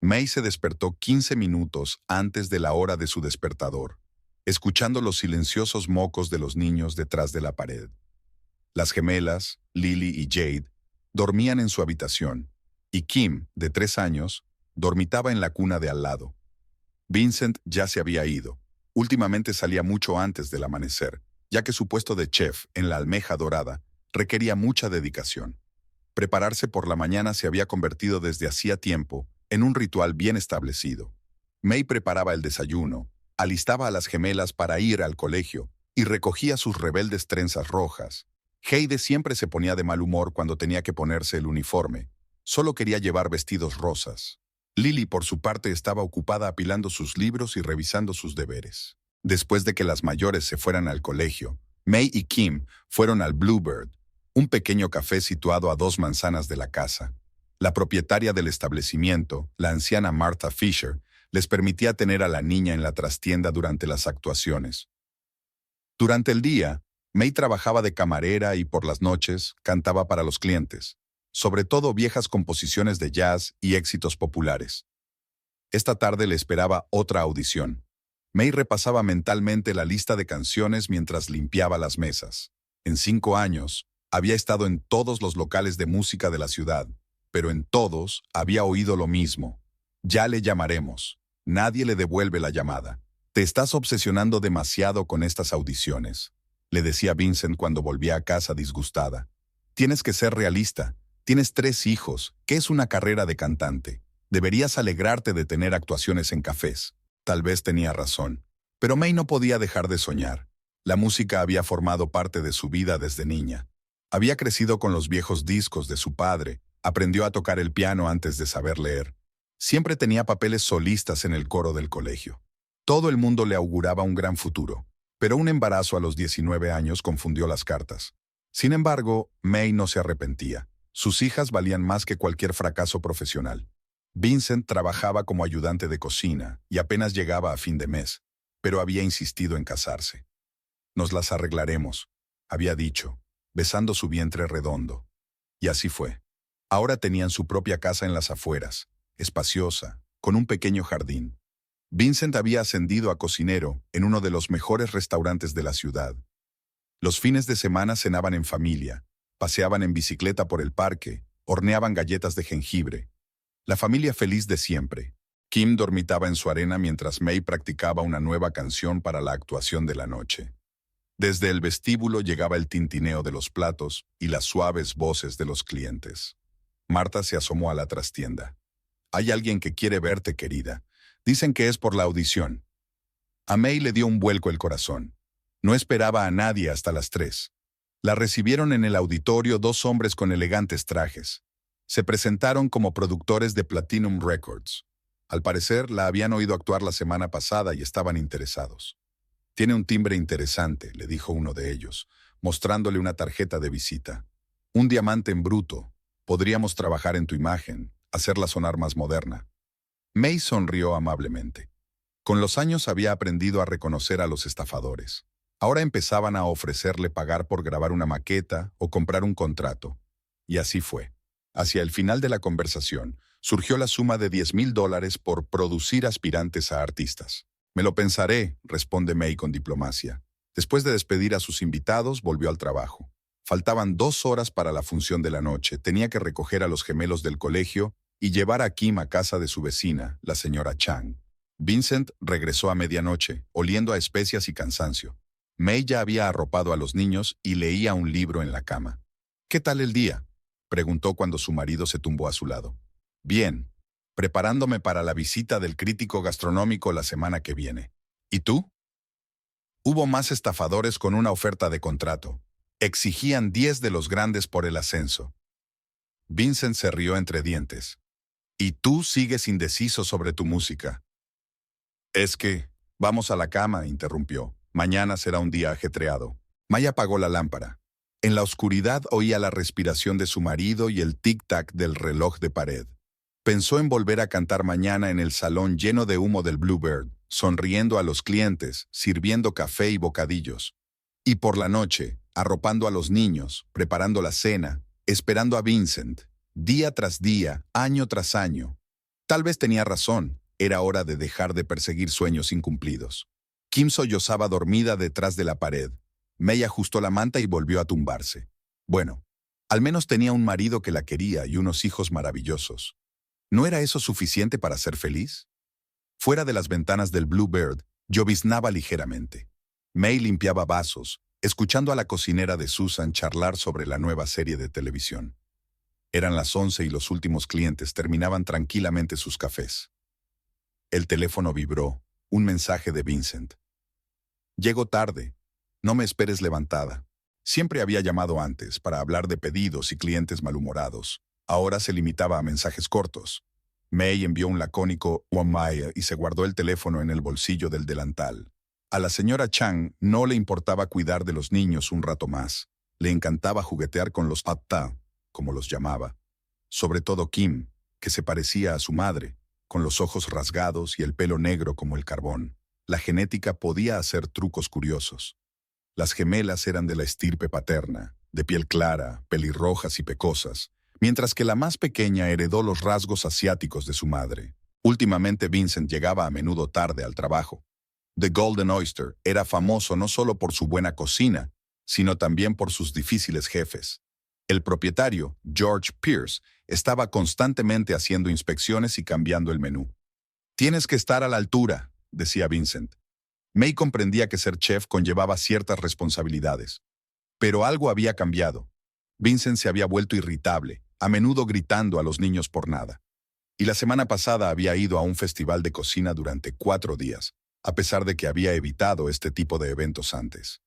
May se despertó 15 minutos antes de la hora de su despertador, escuchando los silenciosos mocos de los niños detrás de la pared. Las gemelas, Lily y Jade, dormían en su habitación, y Kim, de 3 años, dormitaba en la cuna de al lado. Vincent ya se había ido. Últimamente salía mucho antes del amanecer, ya que su puesto de chef en la Almeja Dorada requería mucha dedicación. Prepararse por la mañana se había convertido desde hacía tiempo en un ritual bien establecido. May preparaba el desayuno, alistaba a las gemelas para ir al colegio y recogía sus rebeldes trenzas rojas. Heide siempre se ponía de mal humor cuando tenía que ponerse el uniforme. Solo quería llevar vestidos rosas. Lily, por su parte, estaba ocupada apilando sus libros y revisando sus deberes. Después de que las mayores se fueran al colegio, May y Kim fueron al Bluebird, un pequeño café situado a 2 manzanas de la casa. La propietaria del establecimiento, la anciana Martha Fisher, les permitía tener a la niña en la trastienda durante las actuaciones. Durante el día, May trabajaba de camarera y por las noches cantaba para los clientes, sobre todo viejas composiciones de jazz y éxitos populares. Esta tarde le esperaba otra audición. May repasaba mentalmente la lista de canciones mientras limpiaba las mesas. En 5 años, había estado en todos los locales de música de la ciudad, pero en todos había oído lo mismo. Ya le llamaremos. Nadie le devuelve la llamada. Te estás obsesionando demasiado con estas audiciones, le decía Vincent cuando volvía a casa disgustada. Tienes que ser realista. Tienes 3 hijos. ¿Qué es una carrera de cantante? Deberías alegrarte de tener actuaciones en cafés. Tal vez tenía razón. Pero May no podía dejar de soñar. La música había formado parte de su vida desde niña. Había crecido con los viejos discos de su padre. Aprendió a tocar el piano antes de saber leer. Siempre tenía papeles solistas en el coro del colegio. Todo el mundo le auguraba un gran futuro. Pero un embarazo a los 19 años confundió las cartas. Sin embargo, May no se arrepentía. Sus hijas valían más que cualquier fracaso profesional. Vincent trabajaba como ayudante de cocina y apenas llegaba a fin de mes, pero había insistido en casarse. Nos las arreglaremos, había dicho, besando su vientre redondo. Y así fue. Ahora tenían su propia casa en las afueras, espaciosa, con un pequeño jardín. Vincent había ascendido a cocinero en uno de los mejores restaurantes de la ciudad. Los fines de semana cenaban en familia, paseaban en bicicleta por el parque, horneaban galletas de jengibre. La familia feliz de siempre. Kim dormitaba en su arena mientras May practicaba una nueva canción para la actuación de la noche. Desde el vestíbulo llegaba el tintineo de los platos y las suaves voces de los clientes. Marta se asomó a la trastienda. «Hay alguien que quiere verte, querida. Dicen que es por la audición». A May le dio un vuelco el corazón. No esperaba a nadie hasta las 3. La recibieron en el auditorio 2 hombres con elegantes trajes. Se presentaron como productores de Platinum Records. Al parecer, la habían oído actuar la semana pasada y estaban interesados. «Tiene un timbre interesante», le dijo uno de ellos, mostrándole una tarjeta de visita. «Un diamante en bruto. Podríamos trabajar en tu imagen, hacerla sonar más moderna». May sonrió amablemente. Con los años había aprendido a reconocer a los estafadores. Ahora empezaban a ofrecerle pagar por grabar una maqueta o comprar un contrato. Y así fue. Hacia el final de la conversación, surgió la suma de $10,000 por producir aspirantes a artistas. «Me lo pensaré», responde May con diplomacia. Después de despedir a sus invitados, volvió al trabajo. Faltaban 2 horas para la función de la noche. Tenía que recoger a los gemelos del colegio y llevar a Kim a casa de su vecina, la señora Chang. Vincent regresó a medianoche, oliendo a especias y cansancio. May ya había arropado a los niños y leía un libro en la cama. «¿Qué tal el día?», preguntó cuando su marido se tumbó a su lado. «Bien, preparándome para la visita del crítico gastronómico la semana que viene. ¿Y tú?». Hubo más estafadores con una oferta de contrato. Exigían 10 de los grandes por el ascenso. Vincent se rió entre dientes. «¿Y tú sigues indeciso sobre tu música?». «Es que, vamos a la cama», interrumpió. «Mañana será un día ajetreado». May apagó la lámpara. En la oscuridad oía la respiración de su marido y el tic-tac del reloj de pared. Pensó en volver a cantar mañana en el salón lleno de humo del Bluebird, sonriendo a los clientes, sirviendo café y bocadillos. Y por la noche, arropando a los niños, preparando la cena, esperando a Vincent, día tras día, año tras año. Tal vez tenía razón, era hora de dejar de perseguir sueños incumplidos. Kim sollozaba dormida detrás de la pared. May ajustó la manta y volvió a tumbarse. Bueno, al menos tenía un marido que la quería y unos hijos maravillosos. ¿No era eso suficiente para ser feliz? Fuera de las ventanas del Bluebird, lloviznaba ligeramente. May limpiaba vasos, escuchando a la cocinera de Susan charlar sobre la nueva serie de televisión. Eran las 11 y los últimos clientes terminaban tranquilamente sus cafés. El teléfono vibró, un mensaje de Vincent. Llego tarde. No me esperes levantada. Siempre había llamado antes para hablar de pedidos y clientes malhumorados. Ahora se limitaba a mensajes cortos. May envió un lacónico "Wamaya" y se guardó el teléfono en el bolsillo del delantal. A la señora Chang no le importaba cuidar de los niños un rato más. Le encantaba juguetear con los "ata", como los llamaba. Sobre todo Kim, que se parecía a su madre, con los ojos rasgados y el pelo negro como el carbón. La genética podía hacer trucos curiosos. Las gemelas eran de la estirpe paterna, de piel clara, pelirrojas y pecosas, mientras que la más pequeña heredó los rasgos asiáticos de su madre. Últimamente Vincent llegaba a menudo tarde al trabajo. The Golden Oyster era famoso no solo por su buena cocina, sino también por sus difíciles jefes. El propietario, George Pierce, estaba constantemente haciendo inspecciones y cambiando el menú. «Tienes que estar a la altura», decía Vincent. May comprendía que ser chef conllevaba ciertas responsabilidades. Pero algo había cambiado. Vincent se había vuelto irritable, a menudo gritando a los niños por nada. Y la semana pasada había ido a un festival de cocina durante 4 días, a pesar de que había evitado este tipo de eventos antes.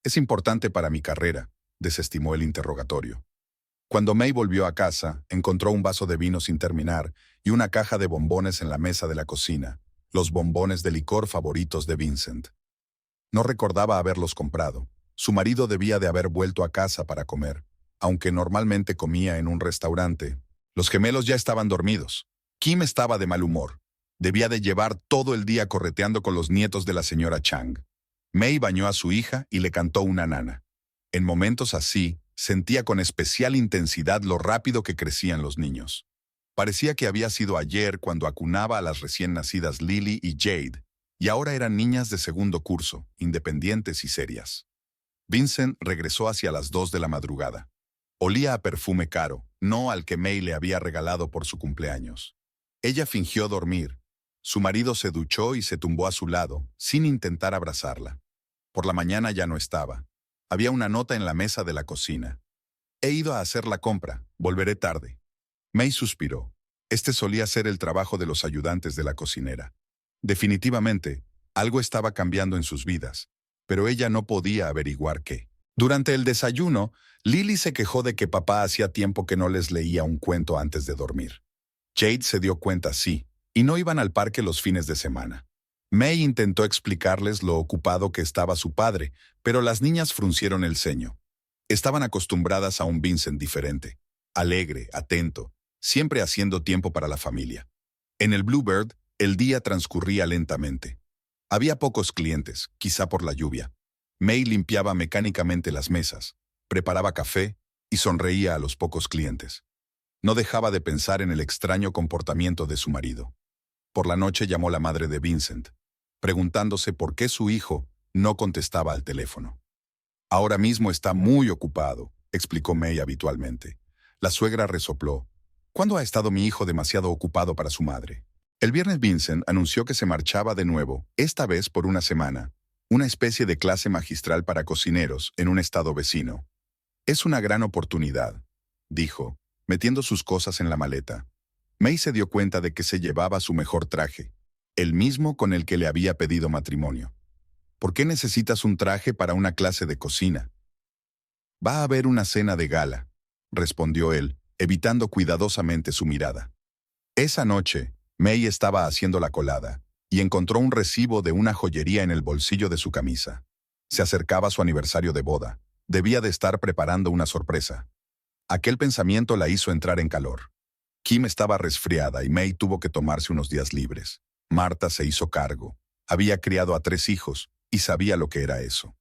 «Es importante para mi carrera», desestimó el interrogatorio. Cuando May volvió a casa, encontró un vaso de vino sin terminar y una caja de bombones en la mesa de la cocina, los bombones de licor favoritos de Vincent. No recordaba haberlos comprado. Su marido debía de haber vuelto a casa para comer, aunque normalmente comía en un restaurante. Los gemelos ya estaban dormidos. Kim estaba de mal humor. Debía de llevar todo el día correteando con los nietos de la señora Chang. May bañó a su hija y le cantó una nana. En momentos así, sentía con especial intensidad lo rápido que crecían los niños. Parecía que había sido ayer cuando acunaba a las recién nacidas Lily y Jade, y ahora eran niñas de segundo curso, independientes y serias. Vincent regresó hacia las 2 de la madrugada. Olía a perfume caro, no al que May le había regalado por su cumpleaños. Ella fingió dormir. Su marido se duchó y se tumbó a su lado, sin intentar abrazarla. Por la mañana ya no estaba. Había una nota en la mesa de la cocina. «He ido a hacer la compra. Volveré tarde». May suspiró. Este solía ser el trabajo de los ayudantes de la cocinera. Definitivamente, algo estaba cambiando en sus vidas, pero ella no podía averiguar qué. Durante el desayuno, Lily se quejó de que papá hacía tiempo que no les leía un cuento antes de dormir. Jade se dio cuenta, sí, y no iban al parque los fines de semana. May intentó explicarles lo ocupado que estaba su padre, pero las niñas fruncieron el ceño. Estaban acostumbradas a un Vincent diferente, alegre, atento, siempre haciendo tiempo para la familia. En el Bluebird, el día transcurría lentamente. Había pocos clientes, quizá por la lluvia. May limpiaba mecánicamente las mesas, preparaba café y sonreía a los pocos clientes. No dejaba de pensar en el extraño comportamiento de su marido. Por la noche llamó la madre de Vincent, preguntándose por qué su hijo no contestaba al teléfono. «Ahora mismo está muy ocupado», explicó May habitualmente. La suegra resopló. «¿Cuándo ha estado mi hijo demasiado ocupado para su madre?» El viernes Vincent anunció que se marchaba de nuevo, esta vez por una semana, una especie de clase magistral para cocineros en un estado vecino. «Es una gran oportunidad», dijo, metiendo sus cosas en la maleta. May se dio cuenta de que se llevaba su mejor traje, el mismo con el que le había pedido matrimonio. «¿Por qué necesitas un traje para una clase de cocina?» «Va a haber una cena de gala», respondió él, evitando cuidadosamente su mirada. Esa noche, May estaba haciendo la colada y encontró un recibo de una joyería en el bolsillo de su camisa. Se acercaba su aniversario de boda. Debía de estar preparando una sorpresa. Aquel pensamiento la hizo entrar en calor. Kim estaba resfriada y May tuvo que tomarse unos días libres. Marta se hizo cargo. Había criado a 3 hijos y sabía lo que era eso.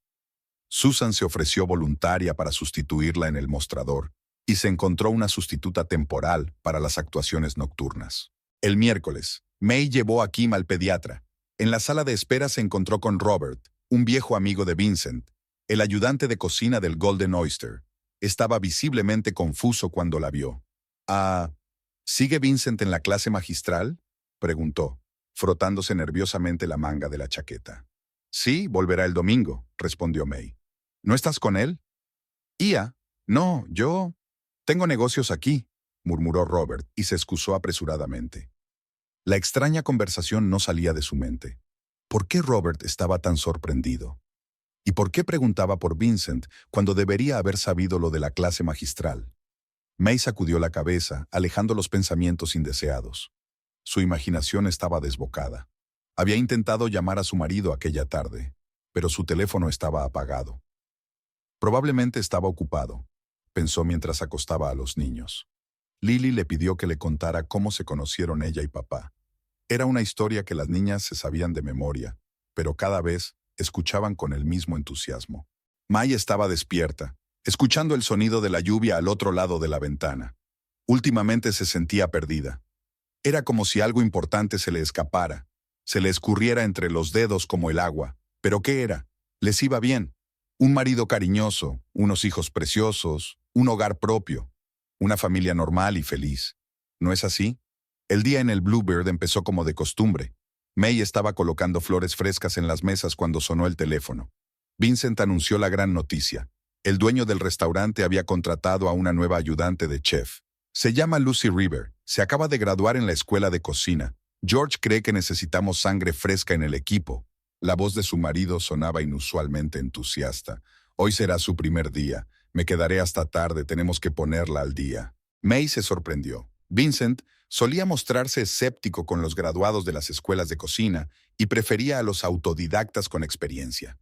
Susan se ofreció voluntaria para sustituirla en el mostrador y se encontró una sustituta temporal para las actuaciones nocturnas. El miércoles, May llevó a Kim al pediatra. En la sala de espera se encontró con Robert, un viejo amigo de Vincent, el ayudante de cocina del Golden Oyster. Estaba visiblemente confuso cuando la vio. «Ah, ¿sigue Vincent en la clase magistral?», preguntó, frotándose nerviosamente la manga de la chaqueta. «Sí, volverá el domingo», respondió May. «¿No estás con él?» «Ia, no, yo tengo negocios aquí», murmuró Robert y se excusó apresuradamente. La extraña conversación no salía de su mente. ¿Por qué Robert estaba tan sorprendido? ¿Y por qué preguntaba por Vincent cuando debería haber sabido lo de la clase magistral? May sacudió la cabeza, alejando los pensamientos indeseados. Su imaginación estaba desbocada. Había intentado llamar a su marido aquella tarde, pero su teléfono estaba apagado. Probablemente estaba ocupado, pensó mientras acostaba a los niños. Lily le pidió que le contara cómo se conocieron ella y papá. Era una historia que las niñas se sabían de memoria, pero cada vez escuchaban con el mismo entusiasmo. May estaba despierta, escuchando el sonido de la lluvia al otro lado de la ventana. Últimamente se sentía perdida. Era como si algo importante se le escapara, se le escurriera entre los dedos como el agua. ¿Pero qué era? Les iba bien. Un marido cariñoso, unos hijos preciosos, un hogar propio, una familia normal y feliz. ¿No es así? El día en el Bluebird empezó como de costumbre. May estaba colocando flores frescas en las mesas cuando sonó el teléfono. Vincent anunció la gran noticia. El dueño del restaurante había contratado a una nueva ayudante de chef. Se llama Lucy River. Se acaba de graduar en la escuela de cocina. George cree que necesitamos sangre fresca en el equipo. La voz de su marido sonaba inusualmente entusiasta. Hoy será su primer día. Me quedaré hasta tarde, tenemos que ponerla al día. May se sorprendió. Vincent solía mostrarse escéptico con los graduados de las escuelas de cocina y prefería a los autodidactas con experiencia.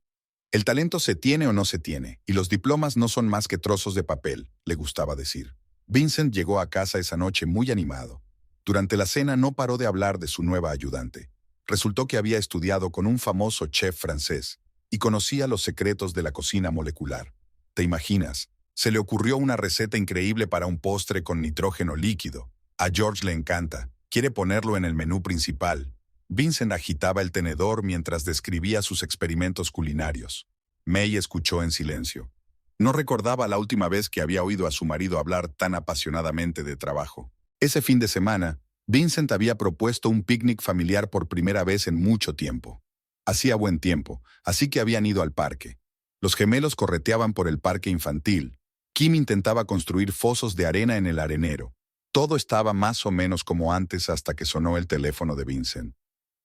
El talento se tiene o no se tiene, y los diplomas no son más que trozos de papel, le gustaba decir. Vincent llegó a casa esa noche muy animado. Durante la cena no paró de hablar de su nueva ayudante. Resultó que había estudiado con un famoso chef francés y conocía los secretos de la cocina molecular. ¿Te imaginas? Se le ocurrió una receta increíble para un postre con nitrógeno líquido. A George le encanta. Quiere ponerlo en el menú principal. Vincent agitaba el tenedor mientras describía sus experimentos culinarios. May escuchó en silencio. No recordaba la última vez que había oído a su marido hablar tan apasionadamente de trabajo. Ese fin de semana, Vincent había propuesto un picnic familiar por primera vez en mucho tiempo. Hacía buen tiempo, así que habían ido al parque. Los gemelos correteaban por el parque infantil. Kim intentaba construir fosos de arena en el arenero. Todo estaba más o menos como antes hasta que sonó el teléfono de Vincent.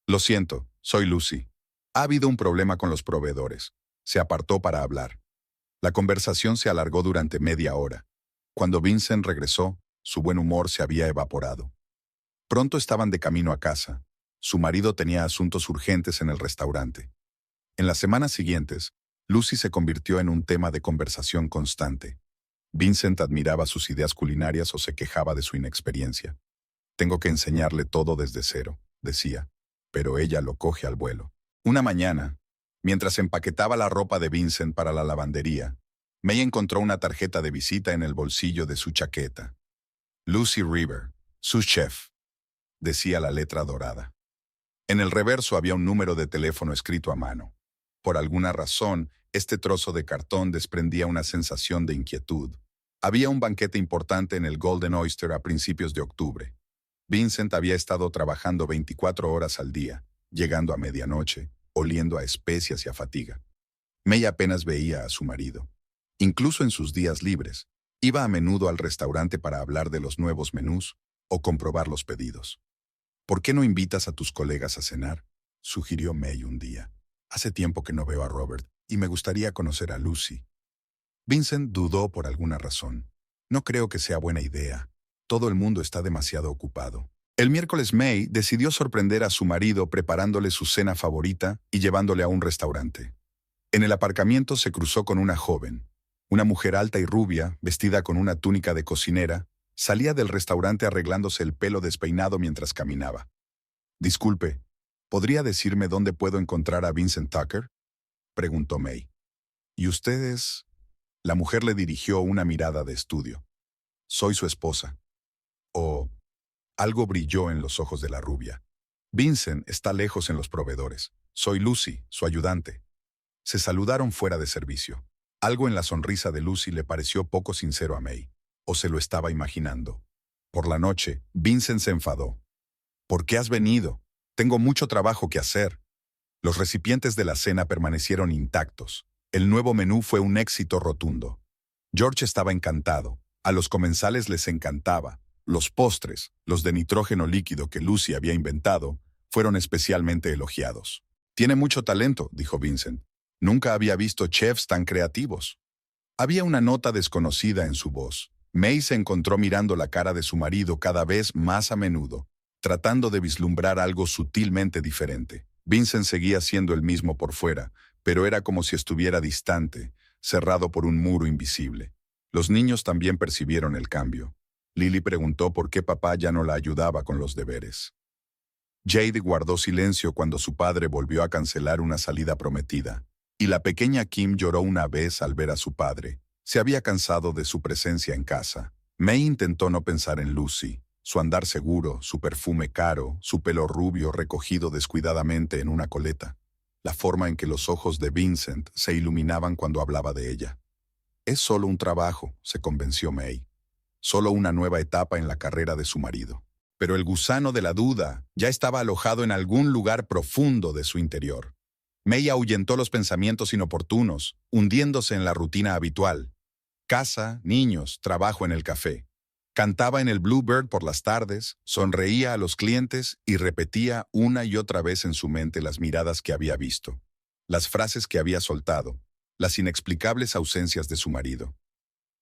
«Lo siento, soy Lucy. Ha habido un problema con los proveedores». Se apartó para hablar. La conversación se alargó durante media hora. Cuando Vincent regresó, su buen humor se había evaporado. Pronto estaban de camino a casa. Su marido tenía asuntos urgentes en el restaurante. En las semanas siguientes, Lucy se convirtió en un tema de conversación constante. Vincent admiraba sus ideas culinarias o se quejaba de su inexperiencia. «Tengo que enseñarle todo desde cero», decía, pero ella lo coge al vuelo. Una mañana, mientras empaquetaba la ropa de Vincent para la lavandería, May encontró una tarjeta de visita en el bolsillo de su chaqueta. «Lucy River, su chef», decía la letra dorada. En el reverso había un número de teléfono escrito a mano. Por alguna razón, este trozo de cartón desprendía una sensación de inquietud. Había un banquete importante en el Golden Oyster a principios de octubre. Vincent había estado trabajando 24 horas al día, llegando a medianoche, oliendo a especias y a fatiga. May apenas veía a su marido. Incluso en sus días libres, iba a menudo al restaurante para hablar de los nuevos menús o comprobar los pedidos. «¿Por qué no invitas a tus colegas a cenar?», sugirió May un día. «Hace tiempo que no veo a Robert y me gustaría conocer a Lucy». Vincent dudó por alguna razón. «No creo que sea buena idea. Todo el mundo está demasiado ocupado». El miércoles May decidió sorprender a su marido preparándole su cena favorita y llevándole a un restaurante. En el aparcamiento se cruzó con una joven. Una mujer alta y rubia, vestida con una túnica de cocinera, salía del restaurante arreglándose el pelo despeinado mientras caminaba. «Disculpe, ¿podría decirme dónde puedo encontrar a Vincent Tucker?», preguntó May. «¿Y ustedes?». La mujer le dirigió una mirada de estudio. «Soy su esposa». «Oh, Algo brilló en los ojos de la rubia. Vincent está lejos en los proveedores. Soy Lucy, su ayudante. Se saludaron fuera de servicio. Algo en la sonrisa de Lucy le pareció poco sincero a May. O se lo estaba imaginando. Por la noche, Vincent se enfadó. ¿Por qué has venido? Tengo mucho trabajo que hacer. Los recipientes de la cena permanecieron intactos. El nuevo menú fue un éxito rotundo. George estaba encantado. A los comensales les encantaba. Los postres, los de nitrógeno líquido que Lucy había inventado, fueron especialmente elogiados. Tiene mucho talento, dijo Vincent. Nunca había visto chefs tan creativos. Había una nota desconocida en su voz. May se encontró mirando la cara de su marido cada vez más a menudo, tratando de vislumbrar algo sutilmente diferente. Vincent seguía siendo el mismo por fuera, pero era como si estuviera distante, cerrado por un muro invisible. Los niños también percibieron el cambio. Lily preguntó por qué papá ya no la ayudaba con los deberes. Jade guardó silencio cuando su padre volvió a cancelar una salida prometida, y la pequeña Kim lloró una vez al ver a su padre. Se había cansado de su presencia en casa. May intentó no pensar en Lucy, su andar seguro, su perfume caro, su pelo rubio recogido descuidadamente en una coleta, la forma en que los ojos de Vincent se iluminaban cuando hablaba de ella. Es solo un trabajo, se convenció May. Solo una nueva etapa en la carrera de su marido. Pero el gusano de la duda ya estaba alojado en algún lugar profundo de su interior. May ahuyentó los pensamientos inoportunos, hundiéndose en la rutina habitual. Casa, niños, trabajo en el café. Cantaba en el Bluebird por las tardes, sonreía a los clientes y repetía una y otra vez en su mente las miradas que había visto, las frases que había soltado, las inexplicables ausencias de su marido.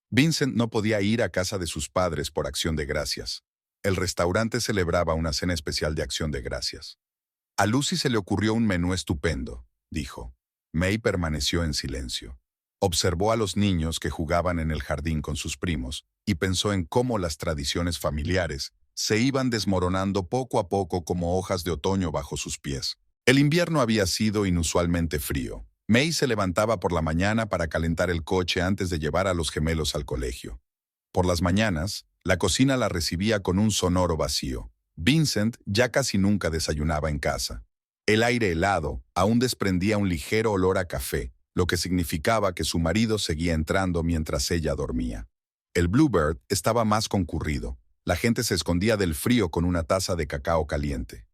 Vincent no podía ir a casa de sus padres por Acción de Gracias. El restaurante celebraba una cena especial de Acción de Gracias. A Lucy se le ocurrió un menú estupendo, dijo. May permaneció en silencio. Observó a los niños que jugaban en el jardín con sus primos y pensó en cómo las tradiciones familiares se iban desmoronando poco a poco como hojas de otoño bajo sus pies. El invierno había sido inusualmente frío. May se levantaba por la mañana para calentar el coche antes de llevar a los gemelos al colegio. Por las mañanas, la cocina la recibía con un sonoro vacío. Vincent ya casi nunca desayunaba en casa. El aire helado aún desprendía un ligero olor a café, lo que significaba que su marido seguía entrando mientras ella dormía. El Bluebird estaba más concurrido. La gente se escondía del frío con una taza de cacao caliente.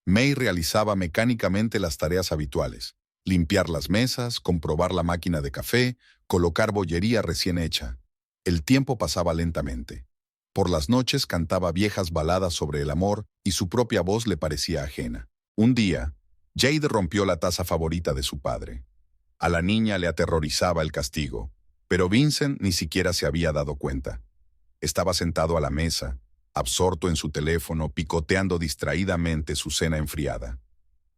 May realizaba mecánicamente las tareas habituales: limpiar las mesas, comprobar la máquina de café, colocar bollería recién hecha. El tiempo pasaba lentamente. Por las noches cantaba viejas baladas sobre el amor y su propia voz le parecía ajena. Un día, Jade rompió la taza favorita de su padre. A la niña le aterrorizaba el castigo, pero Vincent ni siquiera se había dado cuenta. Estaba sentado a la mesa, absorto en su teléfono, picoteando distraídamente su cena enfriada.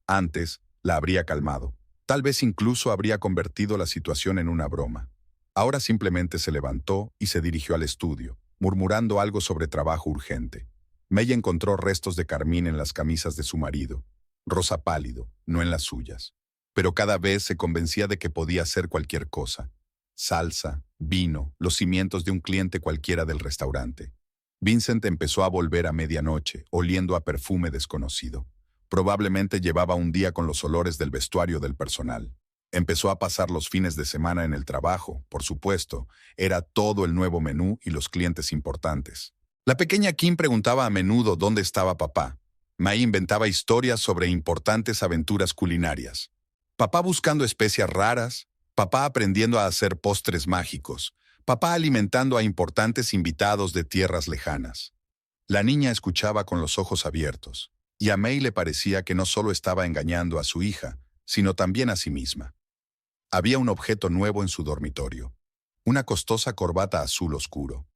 Antes, la habría calmado. Tal vez incluso habría convertido la situación en una broma. Ahora simplemente se levantó y se dirigió al estudio, murmurando algo sobre trabajo urgente. May encontró restos de carmín en las camisas de su marido, rosa pálido, no en las suyas. Pero cada vez se convencía de que podía ser cualquier cosa. Salsa, vino, los cimientos de un cliente cualquiera del restaurante. Vincent empezó a volver a medianoche, oliendo a perfume desconocido. Probablemente llevaba un día con los olores del vestuario del personal. Empezó a pasar los fines de semana en el trabajo, por supuesto. Era todo el nuevo menú y los clientes importantes. La pequeña Kim preguntaba a menudo dónde estaba papá. May inventaba historias sobre importantes aventuras culinarias. Papá buscando especias raras, papá aprendiendo a hacer postres mágicos, papá alimentando a importantes invitados de tierras lejanas. La niña escuchaba con los ojos abiertos, y a May le parecía que no solo estaba engañando a su hija, sino también a sí misma. Había un objeto nuevo en su dormitorio, una costosa corbata azul oscuro.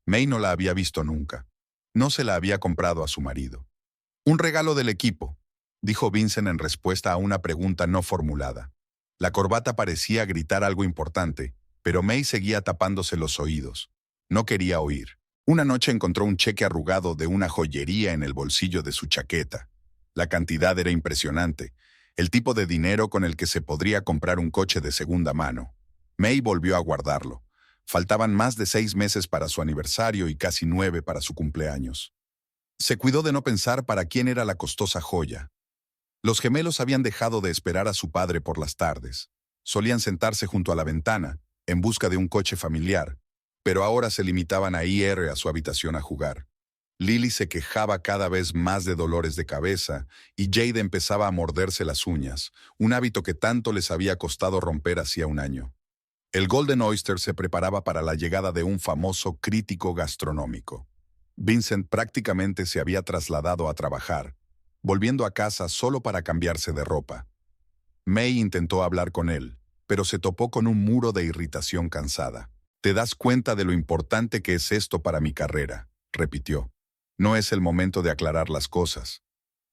May no la había visto nunca. No se la había comprado a su marido. «Un regalo del equipo», dijo Vincent en respuesta a una pregunta no formulada. La corbata parecía gritar algo importante, pero May seguía tapándose los oídos. No quería oír. Una noche encontró un cheque arrugado de una joyería en el bolsillo de su chaqueta. La cantidad era impresionante, el tipo de dinero con el que se podría comprar un coche de segunda mano. May volvió a guardarlo. Faltaban más de 6 meses para su aniversario y casi 9 para su cumpleaños. Se cuidó de no pensar para quién era la costosa joya. Los gemelos habían dejado de esperar a su padre por las tardes. Solían sentarse junto a la ventana, en busca de un coche familiar, pero ahora se limitaban a ir a su habitación a jugar. Lily se quejaba cada vez más de dolores de cabeza y Jade empezaba a morderse las uñas, un hábito que tanto les había costado romper hacía un año. El Golden Oyster se preparaba para la llegada de un famoso crítico gastronómico. Vincent prácticamente se había trasladado a trabajar, volviendo a casa solo para cambiarse de ropa. May intentó hablar con él, pero se topó con un muro de irritación cansada. «¿Te das cuenta de lo importante que es esto para mi carrera?», repitió. «No es el momento de aclarar las cosas.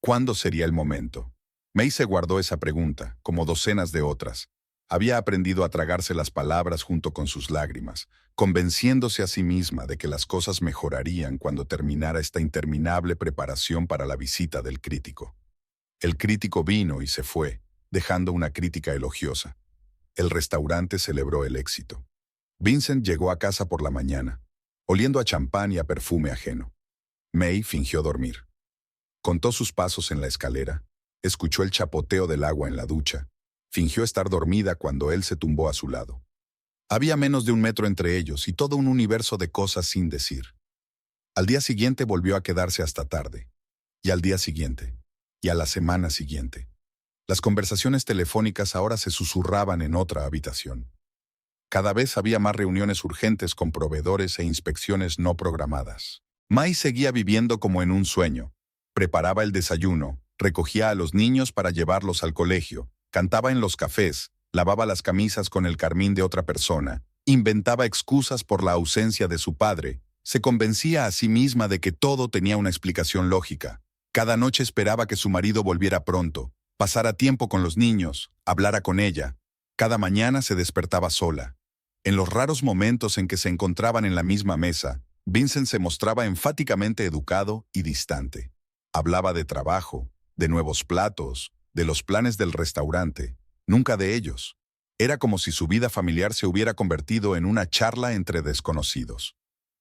¿Cuándo sería el momento?». May se guardó esa pregunta, como docenas de otras. Había aprendido a tragarse las palabras junto con sus lágrimas, convenciéndose a sí misma de que las cosas mejorarían cuando terminara esta interminable preparación para la visita del crítico. El crítico vino y se fue, dejando una crítica elogiosa. El restaurante celebró el éxito. Vincent llegó a casa por la mañana, oliendo a champán y a perfume ajeno. May fingió dormir. Contó sus pasos en la escalera, escuchó el chapoteo del agua en la ducha, fingió estar dormida cuando él se tumbó a su lado. Había menos de 1 metro entre ellos y todo un universo de cosas sin decir. Al día siguiente volvió a quedarse hasta tarde. Y al día siguiente. Y a la semana siguiente. Las conversaciones telefónicas ahora se susurraban en otra habitación. Cada vez había más reuniones urgentes con proveedores e inspecciones no programadas. May seguía viviendo como en un sueño. Preparaba el desayuno, recogía a los niños para llevarlos al colegio, cantaba en los cafés, lavaba las camisas con el carmín de otra persona, inventaba excusas por la ausencia de su padre, se convencía a sí misma de que todo tenía una explicación lógica. Cada noche esperaba que su marido volviera pronto, pasara tiempo con los niños, hablara con ella. Cada mañana se despertaba sola. En los raros momentos en que se encontraban en la misma mesa, Vincent se mostraba enfáticamente educado y distante. Hablaba de trabajo, de nuevos platos, de los planes del restaurante, nunca de ellos. Era como si su vida familiar se hubiera convertido en una charla entre desconocidos.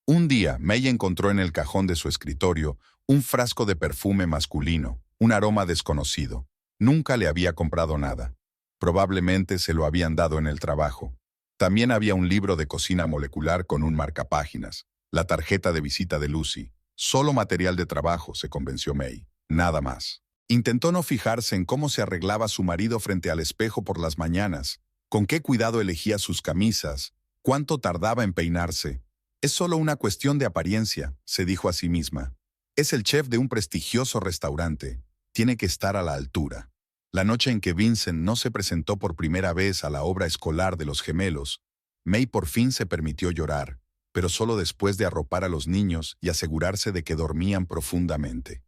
Un día, May encontró en el cajón de su escritorio un frasco de perfume masculino, un aroma desconocido. Nunca le había comprado nada. Probablemente se lo habían dado en el trabajo. También había un libro de cocina molecular con un marcapáginas, la tarjeta de visita de Lucy. Solo material de trabajo, se convenció May. Nada más. Intentó no fijarse en cómo se arreglaba su marido frente al espejo por las mañanas, con qué cuidado elegía sus camisas, cuánto tardaba en peinarse. Es solo una cuestión de apariencia, se dijo a sí misma. Es el chef de un prestigioso restaurante. Tiene que estar a la altura. La noche en que Vincent no se presentó por primera vez a la obra escolar de los gemelos, May por fin se permitió llorar, pero solo después de arropar a los niños y asegurarse de que dormían profundamente.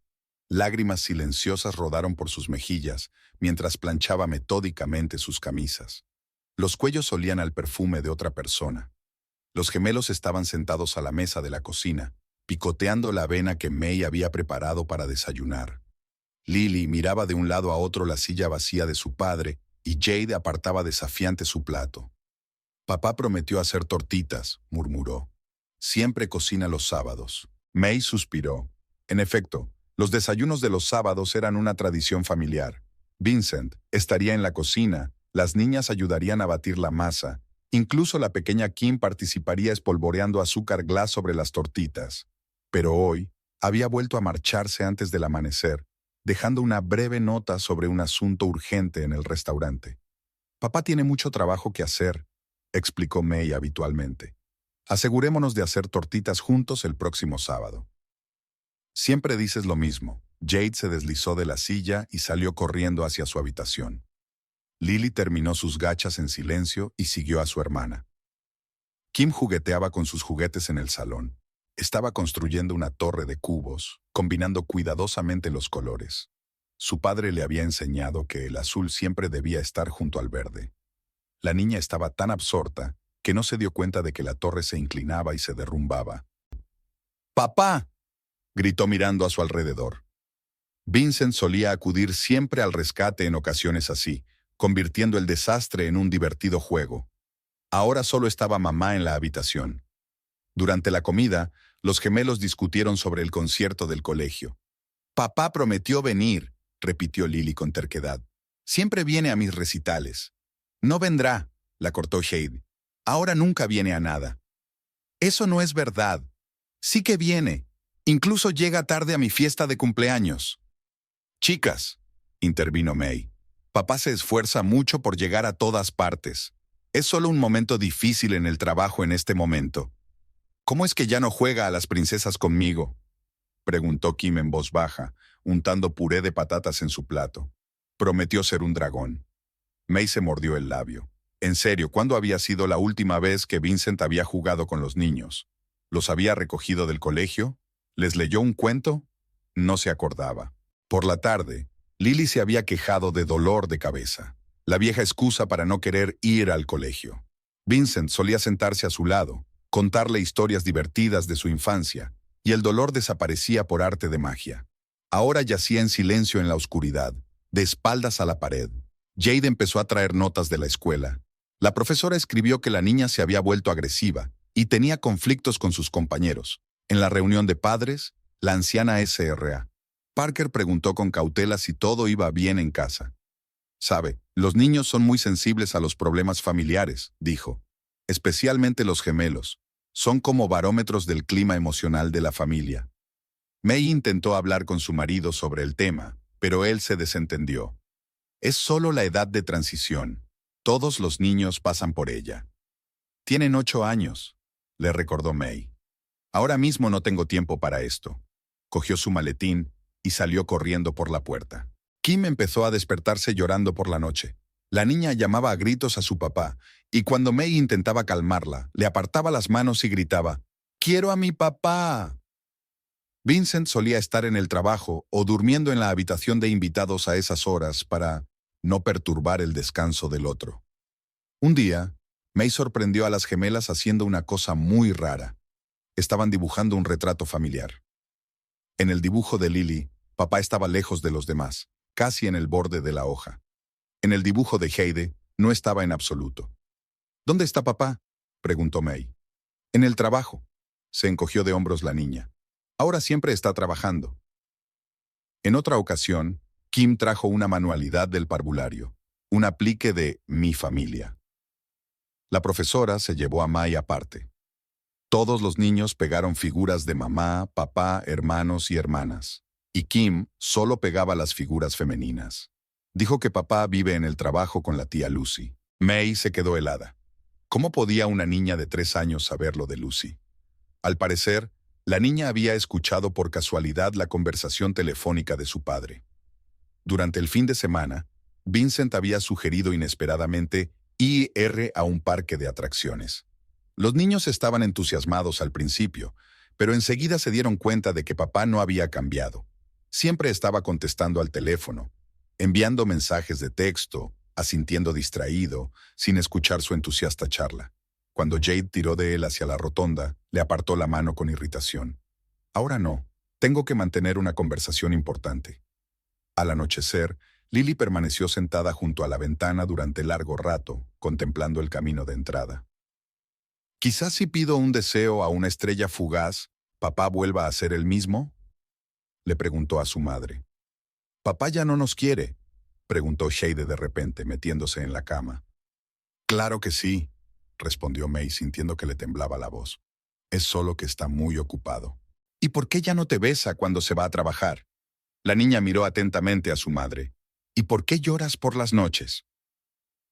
Lágrimas silenciosas rodaron por sus mejillas mientras planchaba metódicamente sus camisas. Los cuellos olían al perfume de otra persona. Los gemelos estaban sentados a la mesa de la cocina, picoteando la avena que May había preparado para desayunar. Lily miraba de un lado a otro la silla vacía de su padre y Jade apartaba desafiante su plato. «Papá prometió hacer tortitas», murmuró. «Siempre cocina los sábados». May suspiró. En efecto, los desayunos de los sábados eran una tradición familiar. Vincent estaría en la cocina, las niñas ayudarían a batir la masa, incluso la pequeña Kim participaría espolvoreando azúcar glass sobre las tortitas. Pero hoy había vuelto a marcharse antes del amanecer, dejando una breve nota sobre un asunto urgente en el restaurante. «Papá tiene mucho trabajo que hacer», explicó May habitualmente. «Asegurémonos de hacer tortitas juntos el próximo sábado». «Siempre dices lo mismo». Jade se deslizó de la silla y salió corriendo hacia su habitación. Lily terminó sus gachas en silencio y siguió a su hermana. Kim jugueteaba con sus juguetes en el salón. Estaba construyendo una torre de cubos, combinando cuidadosamente los colores. Su padre le había enseñado que el azul siempre debía estar junto al verde. La niña estaba tan absorta que no se dio cuenta de que la torre se inclinaba y se derrumbaba. «¡Papá!», gritó mirando a su alrededor. Vincent solía acudir siempre al rescate en ocasiones así, convirtiendo el desastre en un divertido juego. Ahora solo estaba mamá en la habitación. Durante la comida, Los gemelos discutieron sobre el concierto del colegio. Papá prometió venir, repitió Lily con terquedad. Siempre viene a mis recitales. No vendrá, la cortó Jade. Ahora nunca viene a nada. Eso no es verdad. Sí que viene. Incluso llega tarde a mi fiesta de cumpleaños. Chicas, intervino May. Papá se esfuerza mucho por llegar a todas partes. Es solo un momento difícil en el trabajo en este momento. ¿Cómo es que ya no juega a las princesas conmigo?, preguntó Kim en voz baja, untando puré de patatas en su plato. Prometió ser un dragón. May se mordió el labio. En serio, ¿cuándo había sido la última vez que Vincent había jugado con los niños? ¿Los había recogido del colegio? ¿Les leyó un cuento? No se acordaba. Por la tarde, Lily se había quejado de dolor de cabeza, la vieja excusa para no querer ir al colegio. Vincent solía sentarse a su lado, contarle historias divertidas de su infancia, y el dolor desaparecía por arte de magia. Ahora yacía en silencio en la oscuridad, de espaldas a la pared. Jade empezó a traer notas de la escuela. La profesora escribió que la niña se había vuelto agresiva y tenía conflictos con sus compañeros. En la reunión de padres, la anciana SRA. Parker preguntó con cautela si todo iba bien en casa. Sabe, los niños son muy sensibles a los problemas familiares, dijo. Especialmente los gemelos. Son como barómetros del clima emocional de la familia. May intentó hablar con su marido sobre el tema, pero él se desentendió. Es solo la edad de transición. Todos los niños pasan por ella. Tienen 8 años, le recordó May. Ahora mismo no tengo tiempo para esto. Cogió su maletín y salió corriendo por la puerta. Kim empezó a despertarse llorando por la noche. La niña llamaba a gritos a su papá, y cuando May intentaba calmarla, le apartaba las manos y gritaba, «¡Quiero a mi papá!». Vincent solía estar en el trabajo o durmiendo en la habitación de invitados a esas horas para no perturbar el descanso del otro. Un día, May sorprendió a las gemelas haciendo una cosa muy rara. Estaban dibujando un retrato familiar. En el dibujo de Lily, papá estaba lejos de los demás, casi en el borde de la hoja. En el dibujo de Jade, no estaba en absoluto. «¿Dónde está papá?», preguntó May. «En el trabajo», se encogió de hombros la niña. «Ahora siempre está trabajando». En otra ocasión, Kim trajo una manualidad del parvulario, un aplique de Mi Familia. La profesora se llevó a May aparte. Todos los niños pegaron figuras de mamá, papá, hermanos y hermanas, y Kim solo pegaba las figuras femeninas. Dijo que papá vive en el trabajo con la tía Lucy. May se quedó helada. ¿Cómo podía una niña de 3 años saber lo de Lucy? Al parecer, la niña había escuchado por casualidad la conversación telefónica de su padre. Durante el fin de semana, Vincent había sugerido inesperadamente ir a un parque de atracciones. Los niños estaban entusiasmados al principio, pero enseguida se dieron cuenta de que papá no había cambiado. Siempre estaba contestando al teléfono, enviando mensajes de texto, asintiendo distraído, sin escuchar su entusiasta charla. Cuando Jade tiró de él hacia la rotonda, le apartó la mano con irritación. «Ahora no, tengo que mantener una conversación importante». Al anochecer, Lily permaneció sentada junto a la ventana durante largo rato, contemplando el camino de entrada. «Quizás si pido un deseo a una estrella fugaz, ¿papá vuelva a ser el mismo?», le preguntó a su madre. «¿Papá ya no nos quiere?», preguntó Jade de repente, metiéndose en la cama. «Claro que sí», respondió May sintiendo que le temblaba la voz. «Es solo que está muy ocupado». «¿Y por qué ya no te besa cuando se va a trabajar?». La niña miró atentamente a su madre. «¿Y por qué lloras por las noches?».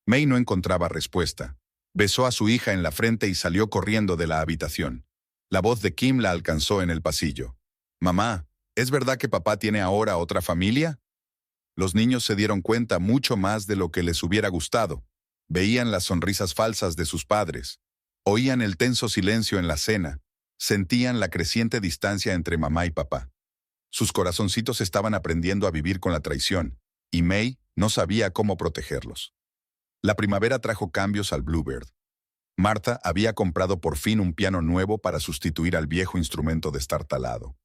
May no encontraba respuesta. Besó a su hija en la frente y salió corriendo de la habitación. La voz de Kim la alcanzó en el pasillo. «Mamá, ¿es verdad que papá tiene ahora otra familia?». Los niños se dieron cuenta mucho más de lo que les hubiera gustado. Veían las sonrisas falsas de sus padres. Oían el tenso silencio en la cena. Sentían la creciente distancia entre mamá y papá. Sus corazoncitos estaban aprendiendo a vivir con la traición, y May no sabía cómo protegerlos. La primavera trajo cambios al Bluebird. Martha había comprado por fin un piano nuevo para sustituir al viejo instrumento destartalado.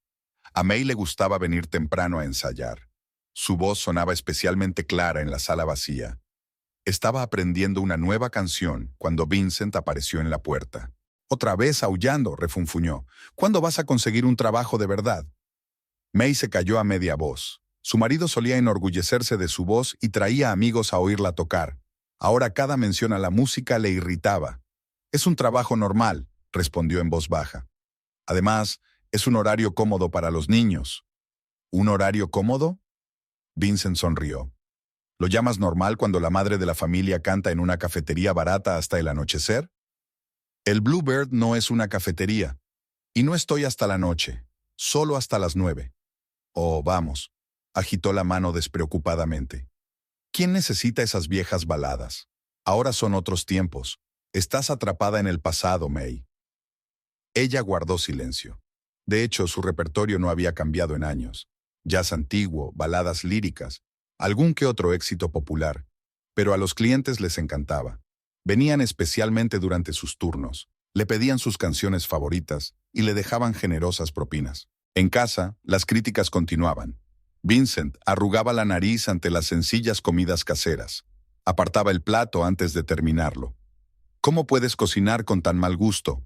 A May le gustaba venir temprano a ensayar. Su voz sonaba especialmente clara en la sala vacía. Estaba aprendiendo una nueva canción cuando Vincent apareció en la puerta. Otra vez aullando, refunfuñó. ¿Cuándo vas a conseguir un trabajo de verdad? May se calló a media voz. Su marido solía enorgullecerse de su voz y traía amigos a oírla tocar. Ahora cada mención a la música le irritaba. Es un trabajo normal, respondió en voz baja. Además, es un horario cómodo para los niños. ¿Un horario cómodo? Vincent sonrió. ¿Lo llamas normal cuando la madre de la familia canta en una cafetería barata hasta el anochecer? El Bluebird no es una cafetería. Y no estoy hasta la noche, solo hasta las 9. Oh, vamos, agitó la mano despreocupadamente. ¿Quién necesita esas viejas baladas? Ahora son otros tiempos. Estás atrapada en el pasado, May. Ella guardó silencio. De hecho, su repertorio no había cambiado en años. Jazz antiguo, baladas líricas, algún que otro éxito popular. Pero a los clientes les encantaba. Venían especialmente durante sus turnos, le pedían sus canciones favoritas y le dejaban generosas propinas. En casa, las críticas continuaban. Vincent arrugaba la nariz ante las sencillas comidas caseras. Apartaba el plato antes de terminarlo. ¿Cómo puedes cocinar con tan mal gusto?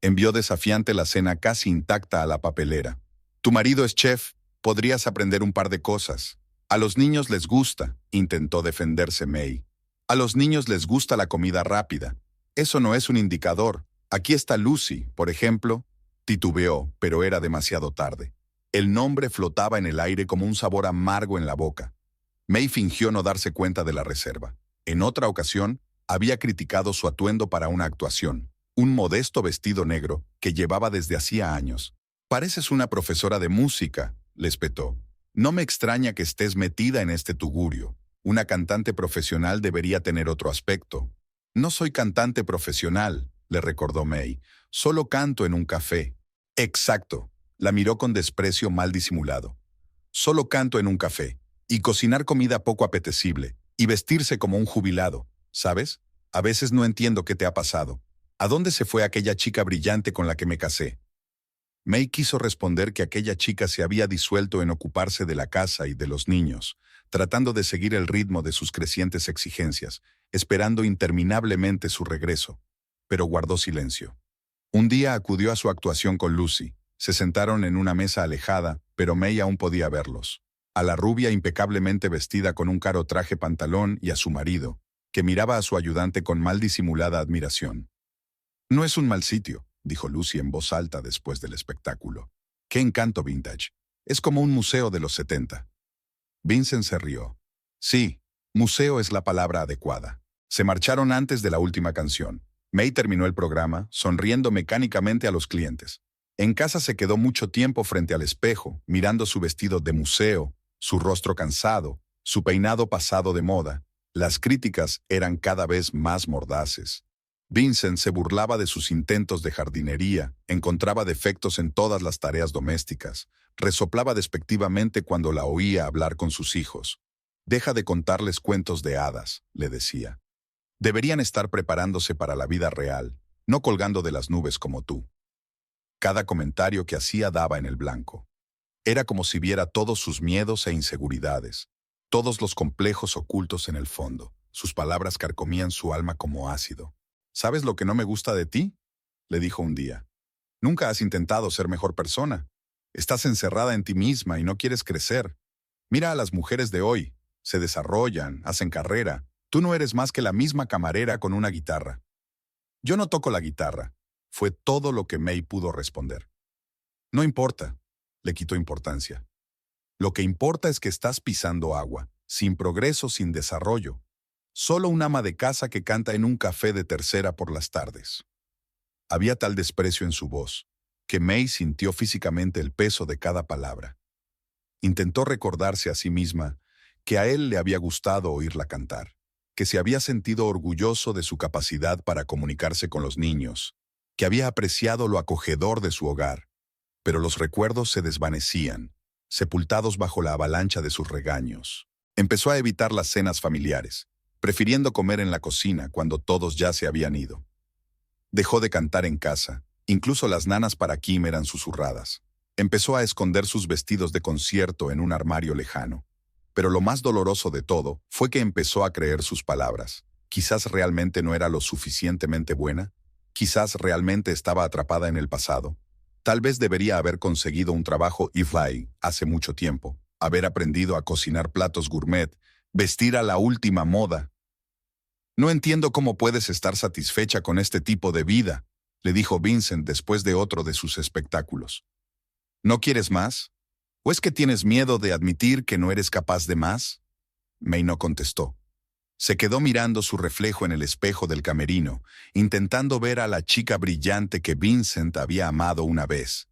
Envió desafiante la cena casi intacta a la papelera. Tu marido es chef, podrías aprender un par de cosas. A los niños les gusta, intentó defenderse May. A los niños les gusta la comida rápida. Eso no es un indicador. Aquí está Lucy, por ejemplo. Titubeó, pero era demasiado tarde. El nombre flotaba en el aire como un sabor amargo en la boca. May fingió no darse cuenta de la reserva. En otra ocasión, había criticado su atuendo para una actuación, un modesto vestido negro que llevaba desde hacía años. Pareces una profesora de música, le espetó. No me extraña que estés metida en este tugurio. Una cantante profesional debería tener otro aspecto. No soy cantante profesional, le recordó May. Solo canto en un café. Exacto, la miró con desprecio mal disimulado. Solo canto en un café. Y cocinar comida poco apetecible. Y vestirse como un jubilado. ¿Sabes? A veces no entiendo qué te ha pasado. ¿A dónde se fue aquella chica brillante con la que me casé? May quiso responder que aquella chica se había disuelto en ocuparse de la casa y de los niños, tratando de seguir el ritmo de sus crecientes exigencias, esperando interminablemente su regreso. Pero guardó silencio. Un día acudió a su actuación con Lucy. Se sentaron en una mesa alejada, pero May aún podía verlos. A la rubia impecablemente vestida con un caro traje pantalón y a su marido, que miraba a su ayudante con mal disimulada admiración. No es un mal sitio, dijo Lucy en voz alta después del espectáculo. ¡Qué encanto vintage! Es como un museo de los 70. Vincent se rió. Sí, museo es la palabra adecuada. Se marcharon antes de la última canción. May terminó el programa, sonriendo mecánicamente a los clientes. En casa se quedó mucho tiempo frente al espejo, mirando su vestido de museo, su rostro cansado, su peinado pasado de moda. Las críticas eran cada vez más mordaces. Vincent se burlaba de sus intentos de jardinería, encontraba defectos en todas las tareas domésticas, resoplaba despectivamente cuando la oía hablar con sus hijos. Deja de contarles cuentos de hadas, le decía. Deberían estar preparándose para la vida real, no colgando de las nubes como tú. Cada comentario que hacía daba en el blanco. Era como si viera todos sus miedos e inseguridades, todos los complejos ocultos en el fondo. Sus palabras carcomían su alma como ácido. ¿Sabes lo que no me gusta de ti?, le dijo un día. Nunca has intentado ser mejor persona. Estás encerrada en ti misma y no quieres crecer. Mira a las mujeres de hoy. Se desarrollan, hacen carrera. Tú no eres más que la misma camarera con una guitarra. Yo no toco la guitarra. Fue todo lo que May pudo responder. No importa, le quitó importancia. Lo que importa es que estás pisando agua, sin progreso, sin desarrollo. Solo un ama de casa que canta en un café de tercera por las tardes. Había tal desprecio en su voz, que May sintió físicamente el peso de cada palabra. Intentó recordarse a sí misma que a él le había gustado oírla cantar, que se había sentido orgulloso de su capacidad para comunicarse con los niños, que había apreciado lo acogedor de su hogar, pero los recuerdos se desvanecían, sepultados bajo la avalancha de sus regaños. Empezó a evitar las cenas familiares, prefiriendo comer en la cocina cuando todos ya se habían ido. Dejó de cantar en casa, incluso las nanas para Kim eran susurradas. Empezó a esconder sus vestidos de concierto en un armario lejano. Pero lo más doloroso de todo fue que empezó a creer sus palabras. Quizás realmente no era lo suficientemente buena. Quizás realmente estaba atrapada en el pasado. Tal vez debería haber conseguido un trabajo IFLY hace mucho tiempo, haber aprendido a cocinar platos gourmet, vestir a la última moda. No entiendo cómo puedes estar satisfecha con este tipo de vida, le dijo Vincent después de otro de sus espectáculos. ¿No quieres más? ¿O es que tienes miedo de admitir que no eres capaz de más? May no contestó. Se quedó mirando su reflejo en el espejo del camerino, intentando ver a la chica brillante que Vincent había amado una vez.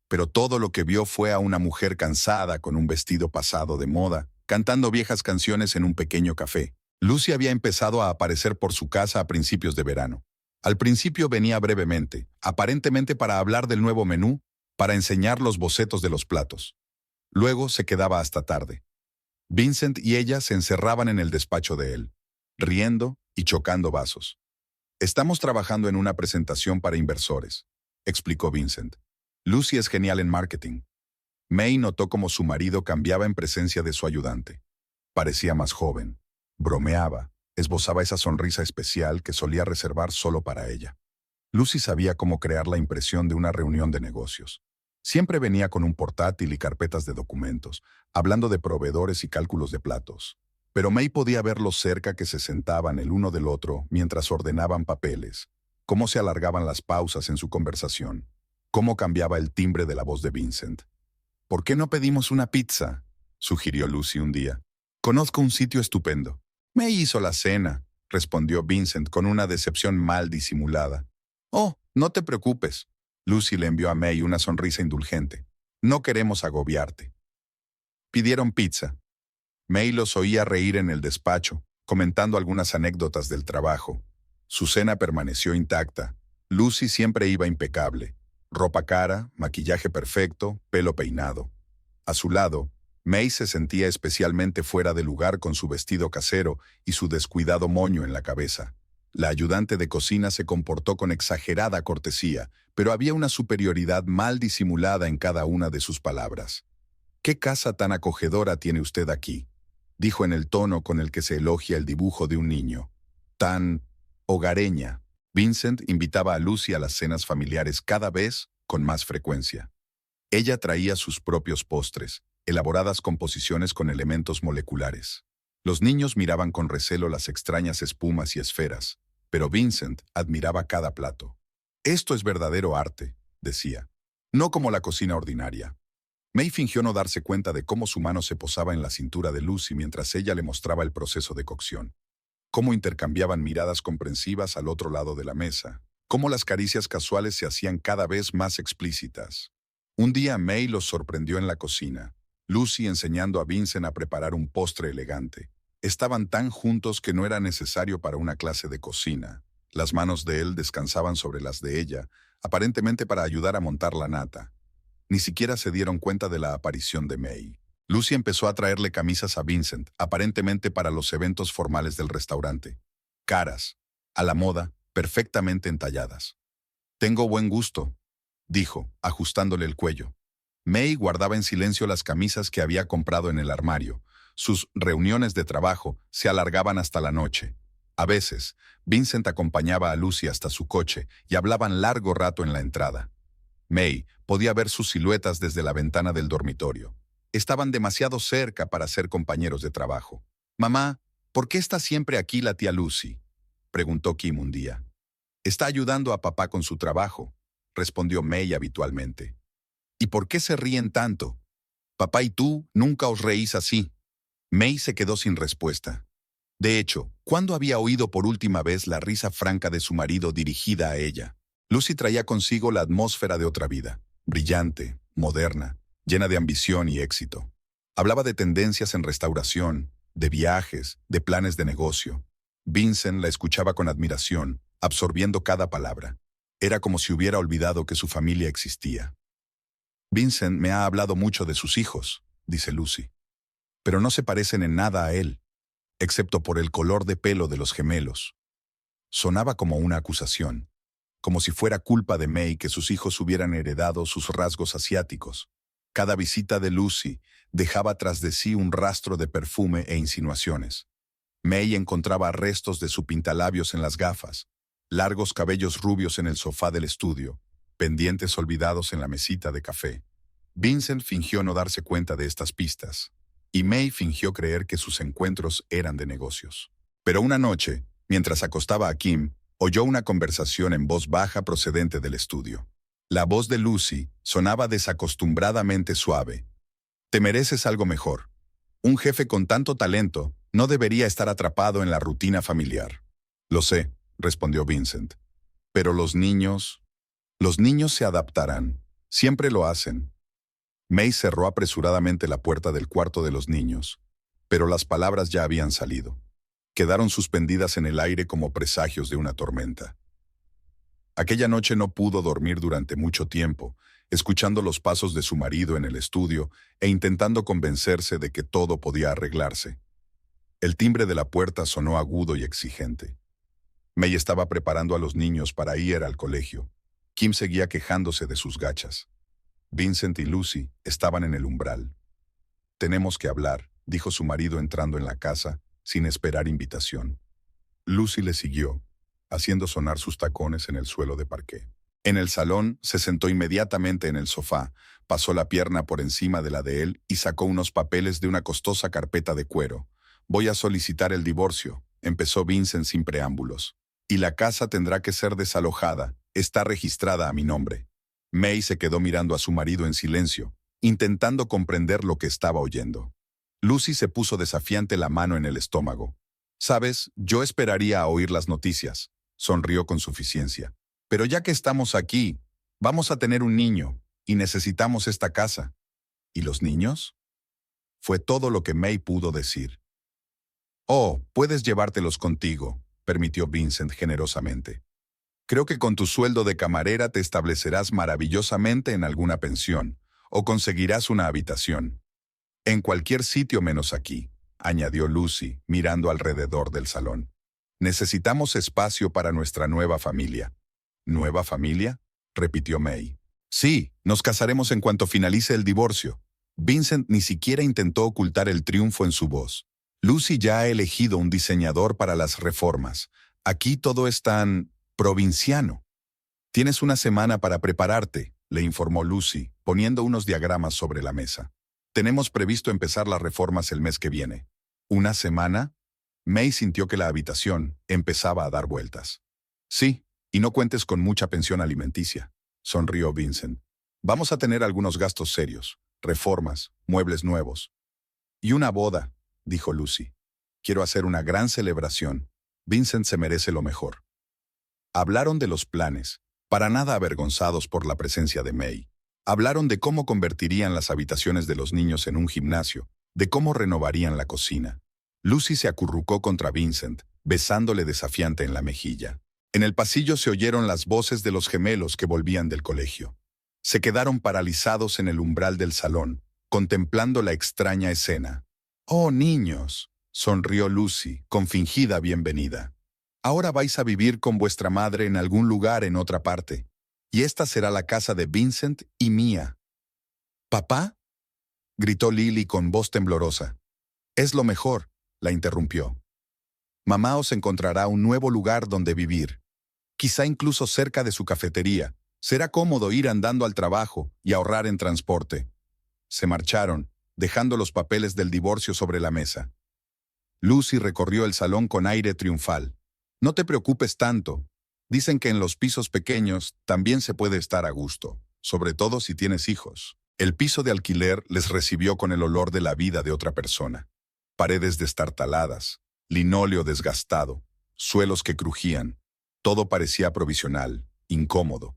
Pero todo lo que vio fue a una mujer cansada con un vestido pasado de moda, cantando viejas canciones en un pequeño café. Lucy había empezado a aparecer por su casa a principios de verano. Al principio venía brevemente, aparentemente para hablar del nuevo menú, para enseñar los bocetos de los platos. Luego se quedaba hasta tarde. Vincent y ella se encerraban en el despacho de él, riendo y chocando vasos. Estamos trabajando en una presentación para inversores, explicó Vincent. Lucy es genial en marketing. May notó cómo su marido cambiaba en presencia de su ayudante. Parecía más joven, bromeaba, esbozaba esa sonrisa especial que solía reservar solo para ella. Lucy sabía cómo crear la impresión de una reunión de negocios. Siempre venía con un portátil y carpetas de documentos, hablando de proveedores y cálculos de platos. Pero May podía verlos cerca que se sentaban el uno del otro mientras ordenaban papeles, cómo se alargaban las pausas en su conversación, cómo cambiaba el timbre de la voz de Vincent. ¿Por qué no pedimos una pizza?, sugirió Lucy un día. Conozco un sitio estupendo. May hizo la cena, respondió Vincent con una decepción mal disimulada. Oh, no te preocupes. Lucy le envió a May una sonrisa indulgente. No queremos agobiarte. Pidieron pizza. May los oía reír en el despacho, comentando algunas anécdotas del trabajo. Su cena permaneció intacta. Lucy siempre iba impecable. Ropa cara, maquillaje perfecto, pelo peinado. A su lado, May se sentía especialmente fuera de lugar con su vestido casero y su descuidado moño en la cabeza. La ayudante de cocina se comportó con exagerada cortesía, pero había una superioridad mal disimulada en cada una de sus palabras. «¿Qué casa tan acogedora tiene usted aquí?», dijo en el tono con el que se elogia el dibujo de un niño. «Tan hogareña». Vincent invitaba a Lucy a las cenas familiares cada vez con más frecuencia. Ella traía sus propios postres, elaboradas composiciones con elementos moleculares. Los niños miraban con recelo las extrañas espumas y esferas, pero Vincent admiraba cada plato. «Esto es verdadero arte», decía, «no como la cocina ordinaria». May fingió no darse cuenta de cómo su mano se posaba en la cintura de Lucy mientras ella le mostraba el proceso de cocción. Cómo intercambiaban miradas comprensivas al otro lado de la mesa. Cómo las caricias casuales se hacían cada vez más explícitas. Un día May los sorprendió en la cocina, Lucy enseñando a Vincent a preparar un postre elegante. Estaban tan juntos que no era necesario para una clase de cocina. Las manos de él descansaban sobre las de ella, aparentemente para ayudar a montar la nata. Ni siquiera se dieron cuenta de la aparición de May. Lucy empezó a traerle camisas a Vincent, aparentemente para los eventos formales del restaurante. Caras, a la moda, perfectamente entalladas. «Tengo buen gusto», dijo, ajustándole el cuello. May guardaba en silencio las camisas que había comprado en el armario. Sus reuniones de trabajo se alargaban hasta la noche. A veces, Vincent acompañaba a Lucy hasta su coche y hablaban largo rato en la entrada. May podía ver sus siluetas desde la ventana del dormitorio. Estaban demasiado cerca para ser compañeros de trabajo. «Mamá, ¿por qué está siempre aquí la tía Lucy?», preguntó Kim un día. «Está ayudando a papá con su trabajo», respondió May habitualmente. «¿Y por qué se ríen tanto? Papá y tú nunca os reís así». May se quedó sin respuesta. De hecho, ¿cuándo había oído por última vez la risa franca de su marido dirigida a ella? Lucy traía consigo la atmósfera de otra vida, brillante, moderna, llena de ambición y éxito. Hablaba de tendencias en restauración, de viajes, de planes de negocio. Vincent la escuchaba con admiración, absorbiendo cada palabra. Era como si hubiera olvidado que su familia existía. «Vincent me ha hablado mucho de sus hijos», dice Lucy. «Pero no se parecen en nada a él, excepto por el color de pelo de los gemelos». Sonaba como una acusación, como si fuera culpa de May que sus hijos hubieran heredado sus rasgos asiáticos. Cada visita de Lucy dejaba tras de sí un rastro de perfume e insinuaciones. May encontraba restos de su pintalabios en las gafas, largos cabellos rubios en el sofá del estudio, pendientes olvidados en la mesita de café. Vincent fingió no darse cuenta de estas pistas, y May fingió creer que sus encuentros eran de negocios. Pero una noche, mientras acostaba a Kim, oyó una conversación en voz baja procedente del estudio. La voz de Lucy sonaba desacostumbradamente suave. Te mereces algo mejor. Un jefe con tanto talento no debería estar atrapado en la rutina familiar. Lo sé, respondió Vincent. Pero los niños se adaptarán. Siempre lo hacen. May cerró apresuradamente la puerta del cuarto de los niños, pero las palabras ya habían salido. Quedaron suspendidas en el aire como presagios de una tormenta. Aquella noche no pudo dormir durante mucho tiempo, escuchando los pasos de su marido en el estudio e intentando convencerse de que todo podía arreglarse. El timbre de la puerta sonó agudo y exigente. May estaba preparando a los niños para ir al colegio. Kim seguía quejándose de sus gachas. Vincent y Lucy estaban en el umbral. Tenemos que hablar, dijo su marido entrando en la casa, sin esperar invitación. Lucy le siguió, haciendo sonar sus tacones en el suelo de parqué. En el salón, se sentó inmediatamente en el sofá, pasó la pierna por encima de la de él y sacó unos papeles de una costosa carpeta de cuero. Voy a solicitar el divorcio, empezó Vincent sin preámbulos. Y la casa tendrá que ser desalojada, está registrada a mi nombre. May se quedó mirando a su marido en silencio, intentando comprender lo que estaba oyendo. Lucy se puso desafiante la mano en el estómago. «Sabes, yo esperaría a oír las noticias», sonrió con suficiencia. «Pero ya que estamos aquí, vamos a tener un niño, y necesitamos esta casa». ¿Y los niños? Fue todo lo que May pudo decir. «Oh, puedes llevártelos contigo», permitió Vincent generosamente. «Creo que con tu sueldo de camarera te establecerás maravillosamente en alguna pensión, o conseguirás una habitación. En cualquier sitio menos aquí», añadió Lucy, mirando alrededor del salón. «Necesitamos espacio para nuestra nueva familia». «¿Nueva familia?», repitió May. «Sí, nos casaremos en cuanto finalice el divorcio». Vincent ni siquiera intentó ocultar el triunfo en su voz. «Lucy ya ha elegido un diseñador para las reformas. Aquí todo es tan provinciano». «Tienes una semana para prepararte», le informó Lucy, poniendo unos diagramas sobre la mesa. «Tenemos previsto empezar las reformas el mes que viene». ¿Una semana? May sintió que la habitación empezaba a dar vueltas. «Sí, y no cuentes con mucha pensión alimenticia», sonrió Vincent. «Vamos a tener algunos gastos serios, reformas, muebles nuevos». «Y una boda», dijo Lucy. «Quiero hacer una gran celebración. Vincent se merece lo mejor». Hablaron de los planes, para nada avergonzados por la presencia de May. Hablaron de cómo convertirían las habitaciones de los niños en un gimnasio, de cómo renovarían la cocina. Lucy se acurrucó contra Vincent, besándole desafiante en la mejilla. En el pasillo se oyeron las voces de los gemelos que volvían del colegio. Se quedaron paralizados en el umbral del salón, contemplando la extraña escena. «Oh, niños», sonrió Lucy, con fingida bienvenida. «Ahora vais a vivir con vuestra madre en algún lugar en otra parte. Y esta será la casa de Vincent y mía». «¿Papá?», gritó Lily con voz temblorosa. «Es lo mejor», la interrumpió. «Mamá os encontrará un nuevo lugar donde vivir. Quizá incluso cerca de su cafetería. Será cómodo ir andando al trabajo y ahorrar en transporte». Se marcharon, dejando los papeles del divorcio sobre la mesa. Lucy recorrió el salón con aire triunfal. «No te preocupes tanto. Dicen que en los pisos pequeños también se puede estar a gusto, sobre todo si tienes hijos». El piso de alquiler les recibió con el olor de la vida de otra persona. Paredes destartaladas, linóleo desgastado, suelos que crujían. Todo parecía provisional, incómodo.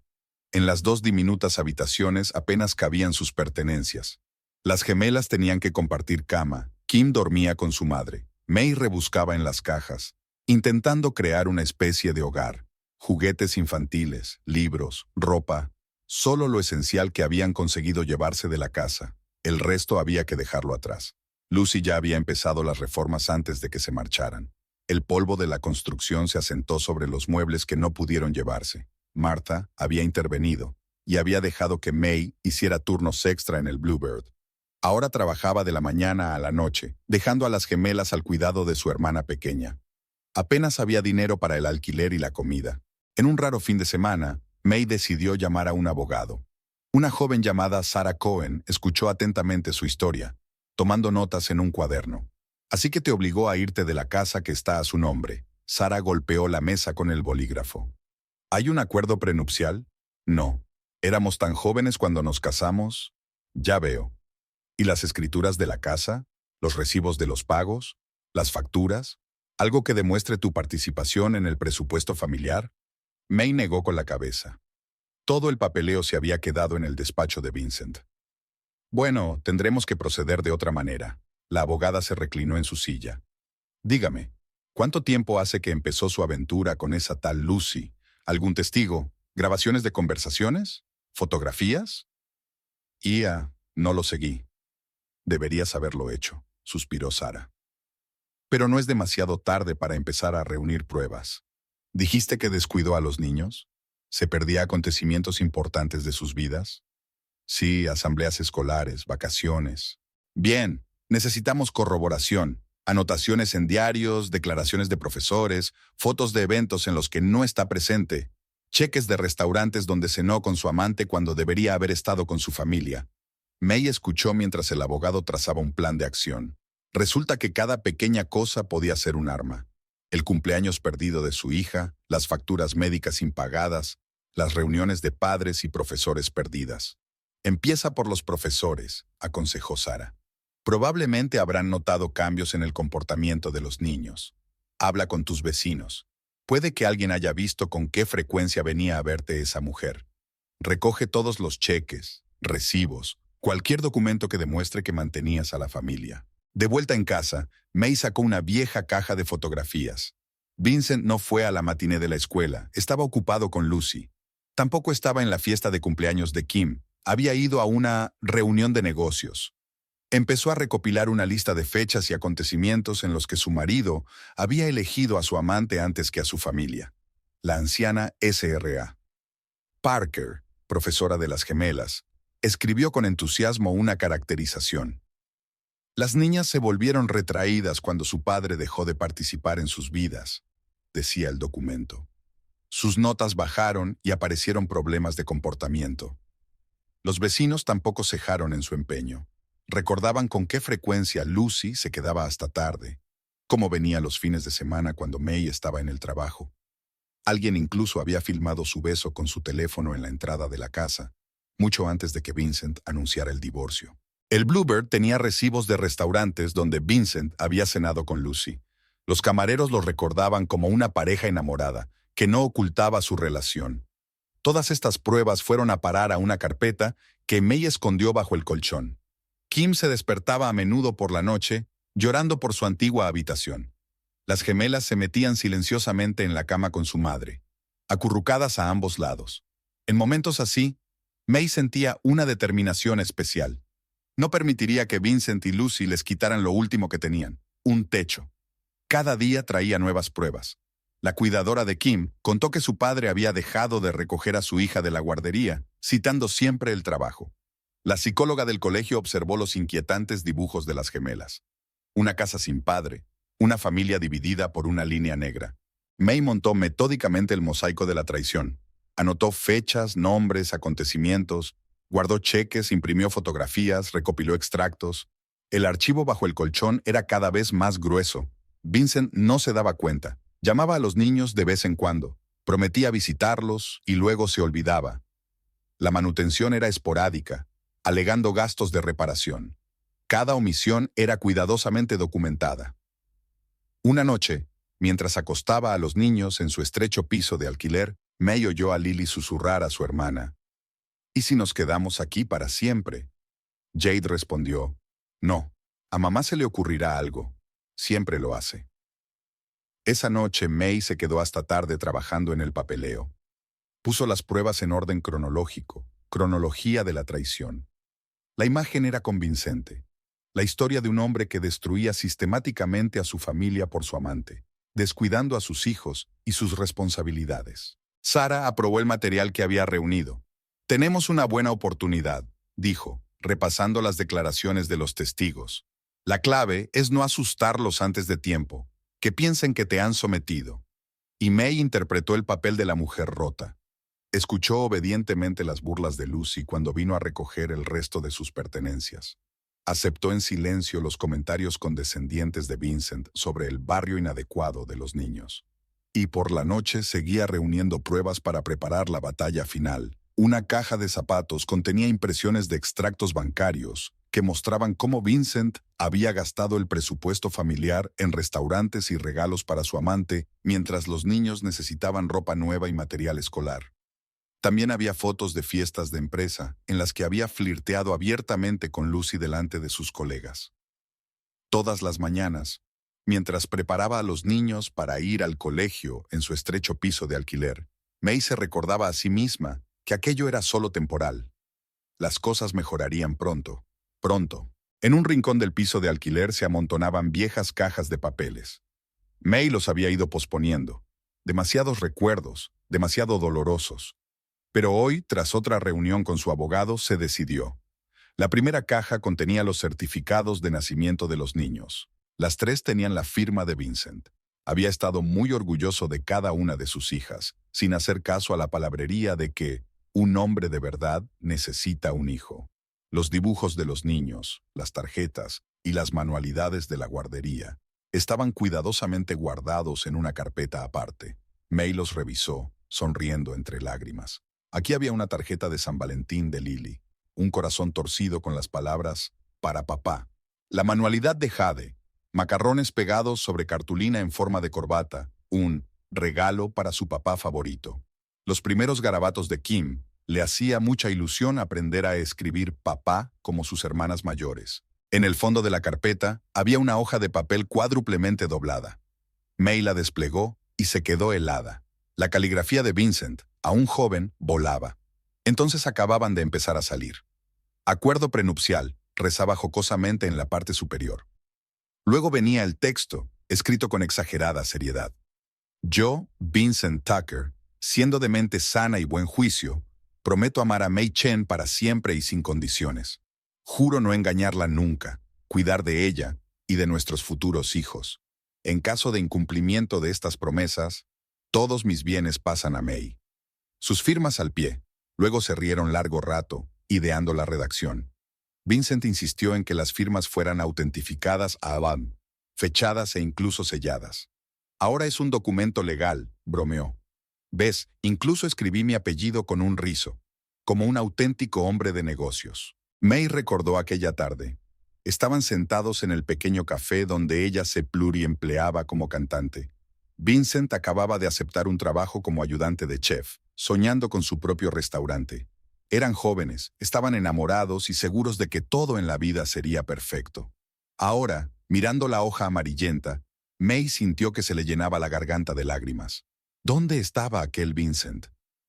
En las 2 diminutas habitaciones apenas cabían sus pertenencias. Las gemelas tenían que compartir cama. Kim dormía con su madre. May rebuscaba en las cajas, intentando crear una especie de hogar. Juguetes infantiles, libros, ropa, solo lo esencial que habían conseguido llevarse de la casa. El resto había que dejarlo atrás. Lucy ya había empezado las reformas antes de que se marcharan. El polvo de la construcción se asentó sobre los muebles que no pudieron llevarse. Martha había intervenido y había dejado que May hiciera turnos extra en el Bluebird. Ahora trabajaba de la mañana a la noche, dejando a las gemelas al cuidado de su hermana pequeña. Apenas había dinero para el alquiler y la comida. En un raro fin de semana, May decidió llamar a un abogado. Una joven llamada Sarah Cohen escuchó atentamente su historia, tomando notas en un cuaderno. Así que te obligó a irte de la casa que está a su nombre. Sarah golpeó la mesa con el bolígrafo. ¿Hay un acuerdo prenupcial? No. ¿Éramos tan jóvenes cuando nos casamos? Ya veo. ¿Y las escrituras de la casa? ¿Los recibos de los pagos? ¿Las facturas? ¿Algo que demuestre tu participación en el presupuesto familiar? May negó con la cabeza. Todo el papeleo se había quedado en el despacho de Vincent. Bueno, tendremos que proceder de otra manera. La abogada se reclinó en su silla. Dígame, ¿cuánto tiempo hace que empezó su aventura con esa tal Lucy? ¿Algún testigo? ¿Grabaciones de conversaciones? ¿Fotografías? No lo seguí. Deberías haberlo hecho, suspiró Sarah. Pero no es demasiado tarde para empezar a reunir pruebas. ¿Dijiste que descuidó a los niños? ¿Se perdía acontecimientos importantes de sus vidas? Sí, asambleas escolares, vacaciones. Bien, necesitamos corroboración, anotaciones en diarios, declaraciones de profesores, fotos de eventos en los que no está presente, cheques de restaurantes donde cenó con su amante cuando debería haber estado con su familia. May escuchó mientras el abogado trazaba un plan de acción. Resulta que cada pequeña cosa podía ser un arma. El cumpleaños perdido de su hija, las facturas médicas impagadas, las reuniones de padres y profesores perdidas. Empieza por los profesores, aconsejó Sarah. Probablemente habrán notado cambios en el comportamiento de los niños. Habla con tus vecinos. Puede que alguien haya visto con qué frecuencia venía a verte esa mujer. Recoge todos los cheques, recibos, cualquier documento que demuestre que mantenías a la familia. De vuelta en casa, May sacó una vieja caja de fotografías. Vincent no fue a la matiné de la escuela, estaba ocupado con Lucy. Tampoco estaba en la fiesta de cumpleaños de Kim, había ido a una reunión de negocios. Empezó a recopilar una lista de fechas y acontecimientos en los que su marido había elegido a su amante antes que a su familia, la anciana S.R.A. Parker, profesora de las gemelas, escribió con entusiasmo una caracterización. Las niñas se volvieron retraídas cuando su padre dejó de participar en sus vidas, decía el documento. Sus notas bajaron y aparecieron problemas de comportamiento. Los vecinos tampoco cejaron en su empeño. Recordaban con qué frecuencia Lucy se quedaba hasta tarde, cómo venía los fines de semana cuando May estaba en el trabajo. Alguien incluso había filmado su beso con su teléfono en la entrada de la casa, mucho antes de que Vincent anunciara el divorcio. El Bluebird tenía recibos de restaurantes donde Vincent había cenado con Lucy. Los camareros los recordaban como una pareja enamorada, que no ocultaba su relación. Todas estas pruebas fueron a parar a una carpeta que May escondió bajo el colchón. Kim se despertaba a menudo por la noche, llorando por su antigua habitación. Las gemelas se metían silenciosamente en la cama con su madre, acurrucadas a ambos lados. En momentos así, May sentía una determinación especial. No permitiría que Vincent y Lucy les quitaran lo último que tenían, un techo. Cada día traía nuevas pruebas. La cuidadora de Kim contó que su padre había dejado de recoger a su hija de la guardería, citando siempre el trabajo. La psicóloga del colegio observó los inquietantes dibujos de las gemelas. Una casa sin padre, una familia dividida por una línea negra. May montó metódicamente el mosaico de la traición. Anotó fechas, nombres, acontecimientos, guardó cheques, imprimió fotografías, recopiló extractos. El archivo bajo el colchón era cada vez más grueso. Vincent no se daba cuenta. Llamaba a los niños de vez en cuando, prometía visitarlos y luego se olvidaba. La manutención era esporádica, alegando gastos de reparación. Cada omisión era cuidadosamente documentada. Una noche, mientras acostaba a los niños en su estrecho piso de alquiler, May oyó a Lily susurrar a su hermana. ¿Y si nos quedamos aquí para siempre? Jade respondió, no, a mamá se le ocurrirá algo. Siempre lo hace. Esa noche May se quedó hasta tarde trabajando en el papeleo. Puso las pruebas en orden cronológico, cronología de la traición. La imagen era convincente. La historia de un hombre que destruía sistemáticamente a su familia por su amante, descuidando a sus hijos y sus responsabilidades. Sarah aprobó el material que había reunido. Tenemos una buena oportunidad, dijo, repasando las declaraciones de los testigos. La clave es no asustarlos antes de tiempo, que piensen que te han sometido. y May interpretó el papel de la mujer rota. Escuchó obedientemente las burlas de Lucy cuando vino a recoger el resto de sus pertenencias. Aceptó en silencio los comentarios condescendientes de Vincent sobre el barrio inadecuado de los niños. Y por la noche seguía reuniendo pruebas para preparar la batalla final. Una caja de zapatos contenía impresiones de extractos bancarios que mostraban cómo Vincent había gastado el presupuesto familiar en restaurantes y regalos para su amante, mientras los niños necesitaban ropa nueva y material escolar. También había fotos de fiestas de empresa en las que había flirteado abiertamente con Lucy delante de sus colegas. Todas las mañanas, mientras preparaba a los niños para ir al colegio en su estrecho piso de alquiler, May se recordaba a sí misma que aquello era solo temporal. Las cosas mejorarían pronto, pronto. En un rincón del piso de alquiler se amontonaban viejas cajas de papeles. May los había ido posponiendo. Demasiados recuerdos, demasiado dolorosos. Pero hoy, tras otra reunión con su abogado, se decidió. La primera caja contenía los certificados de nacimiento de los niños. Las 3 tenían la firma de Vincent. Había estado muy orgulloso de cada una de sus hijas, sin hacer caso a la palabrería de que un hombre de verdad necesita un hijo. Los dibujos de los niños, las tarjetas y las manualidades de la guardería estaban cuidadosamente guardados en una carpeta aparte. May los revisó, sonriendo entre lágrimas. Aquí había una tarjeta de San Valentín de Lily, un corazón torcido con las palabras «Para papá». La manualidad de Jade, macarrones pegados sobre cartulina en forma de corbata, un regalo para su papá favorito. Los primeros garabatos de Kim le hacía mucha ilusión aprender a escribir papá como sus hermanas mayores. En el fondo de la carpeta había una hoja de papel cuádruplemente doblada. May la desplegó y se quedó helada. La caligrafía de Vincent, aún joven, volaba. Entonces acababan de empezar a salir. Acuerdo prenupcial, rezaba jocosamente en la parte superior. Luego venía el texto, escrito con exagerada seriedad. Yo, Vincent Tucker, siendo de mente sana y buen juicio, prometo amar a May Chen para siempre y sin condiciones. Juro no engañarla nunca, cuidar de ella y de nuestros futuros hijos. En caso de incumplimiento de estas promesas, todos mis bienes pasan a May. Sus firmas al pie. Luego se rieron largo rato, ideando la redacción. Vincent insistió en que las firmas fueran autentificadas a Avant, fechadas e incluso selladas. Ahora es un documento legal, bromeó. Ves, incluso escribí mi apellido con un rizo, como un auténtico hombre de negocios. May recordó aquella tarde. Estaban sentados en el pequeño café donde ella se pluriempleaba como cantante. Vincent acababa de aceptar un trabajo como ayudante de chef, soñando con su propio restaurante. Eran jóvenes, estaban enamorados y seguros de que todo en la vida sería perfecto. Ahora, mirando la hoja amarillenta, May sintió que se le llenaba la garganta de lágrimas. ¿Dónde estaba aquel Vincent?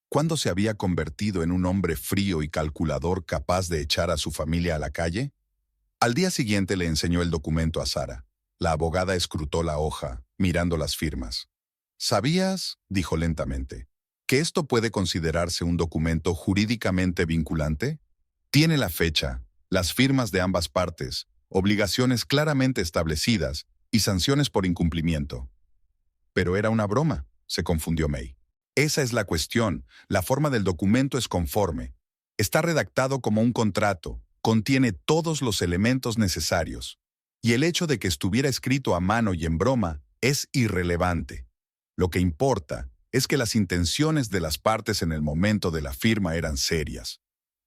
¿Cuándo se había convertido en un hombre frío y calculador capaz de echar a su familia a la calle? Al día siguiente le enseñó el documento a Sara. La abogada escrutó la hoja, mirando las firmas. ¿Sabías, dijo lentamente, que esto puede considerarse un documento jurídicamente vinculante? Tiene la fecha, las firmas de ambas partes, obligaciones claramente establecidas y sanciones por incumplimiento. Pero era una broma, se confundió May. Esa es la cuestión, la forma del documento es conforme. Está redactado como un contrato, contiene todos los elementos necesarios. Y el hecho de que estuviera escrito a mano y en broma es irrelevante. Lo que importa es que las intenciones de las partes en el momento de la firma eran serias.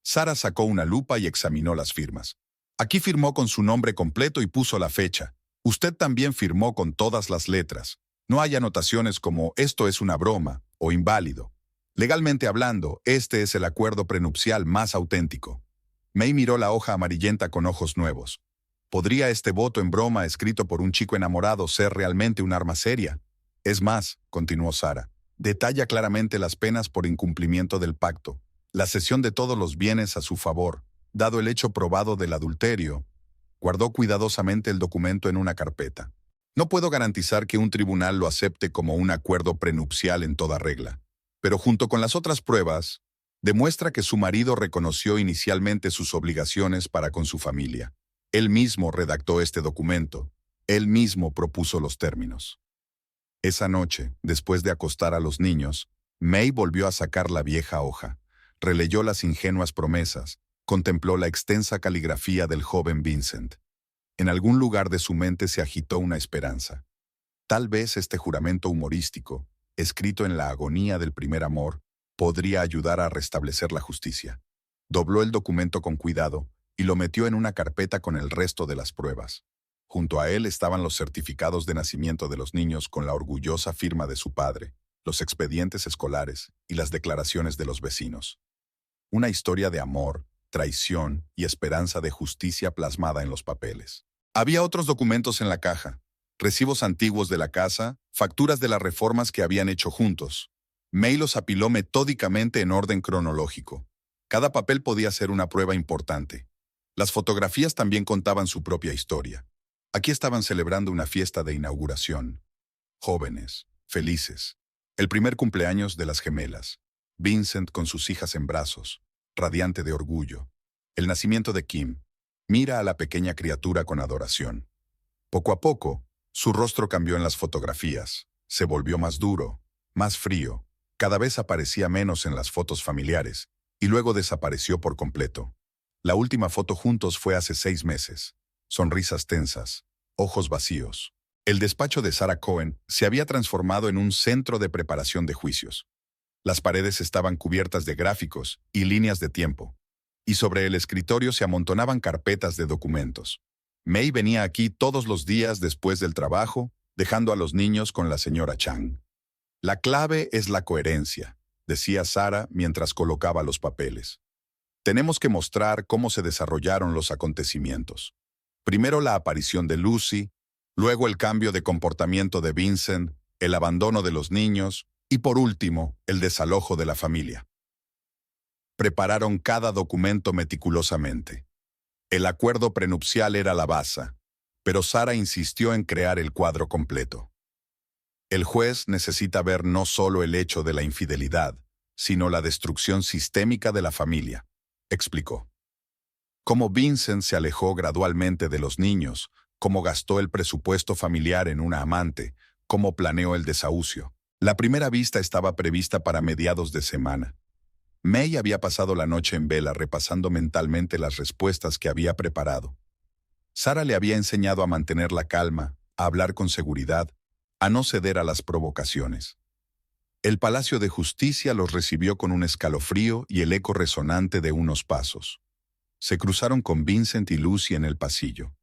Sara sacó una lupa y examinó las firmas. Aquí firmó con su nombre completo y puso la fecha. Usted también firmó con todas las letras. No hay anotaciones como «esto es una broma» o «inválido». Legalmente hablando, este es el acuerdo prenupcial más auténtico. May miró la hoja amarillenta con ojos nuevos. ¿Podría este voto en broma escrito por un chico enamorado ser realmente un arma seria? Es más, continuó Sara, detalla claramente las penas por incumplimiento del pacto, la cesión de todos los bienes a su favor, dado el hecho probado del adulterio. Guardó cuidadosamente el documento en una carpeta. No puedo garantizar que un tribunal lo acepte como un acuerdo prenupcial en toda regla, pero junto con las otras pruebas, demuestra que su marido reconoció inicialmente sus obligaciones para con su familia. Él mismo redactó este documento. Él mismo propuso los términos. Esa noche, después de acostar a los niños, May volvió a sacar la vieja hoja, releyó las ingenuas promesas, contempló la extensa caligrafía del joven Vincent. En algún lugar de su mente se agitó una esperanza. Tal vez este juramento humorístico, escrito en la agonía del primer amor, podría ayudar a restablecer la justicia. Dobló el documento con cuidado y lo metió en una carpeta con el resto de las pruebas. Junto a él estaban los certificados de nacimiento de los niños con la orgullosa firma de su padre, los expedientes escolares y las declaraciones de los vecinos. Una historia de amor, traición y esperanza de justicia plasmada en los papeles. Había otros documentos en la caja, recibos antiguos de la casa, facturas de las reformas que habían hecho juntos. May los apiló metódicamente en orden cronológico. Cada papel podía ser una prueba importante. Las fotografías también contaban su propia historia. Aquí estaban celebrando una fiesta de inauguración. Jóvenes, felices. El primer cumpleaños de las gemelas. Vincent con sus hijas en brazos, radiante de orgullo. El nacimiento de Kim. Mira a la pequeña criatura con adoración. Poco a poco, su rostro cambió en las fotografías. Se volvió más duro, más frío. Cada vez aparecía menos en las fotos familiares, y luego desapareció por completo. La última foto juntos fue hace 6 meses. Sonrisas tensas, ojos vacíos. El despacho de Sarah Cohen se había transformado en un centro de preparación de juicios. Las paredes estaban cubiertas de gráficos y líneas de tiempo, y sobre el escritorio se amontonaban carpetas de documentos. May venía aquí todos los días después del trabajo, dejando a los niños con la señora Chang. La clave es la coherencia, decía Sarah mientras colocaba los papeles. Tenemos que mostrar cómo se desarrollaron los acontecimientos. Primero la aparición de Lucy, luego el cambio de comportamiento de Vincent, el abandono de los niños y por último, el desalojo de la familia. Prepararon cada documento meticulosamente. El acuerdo prenupcial era la base, pero Sarah insistió en crear el cuadro completo. El juez necesita ver no solo el hecho de la infidelidad, sino la destrucción sistémica de la familia, explicó. Cómo Vincent se alejó gradualmente de los niños, cómo gastó el presupuesto familiar en una amante, cómo planeó el desahucio. La primera vista estaba prevista para mediados de semana. May había pasado la noche en vela repasando mentalmente las respuestas que había preparado. Sarah le había enseñado a mantener la calma, a hablar con seguridad, a no ceder a las provocaciones. El Palacio de Justicia los recibió con un escalofrío y el eco resonante de unos pasos. Se cruzaron con Vincent y Lucy en el pasillo.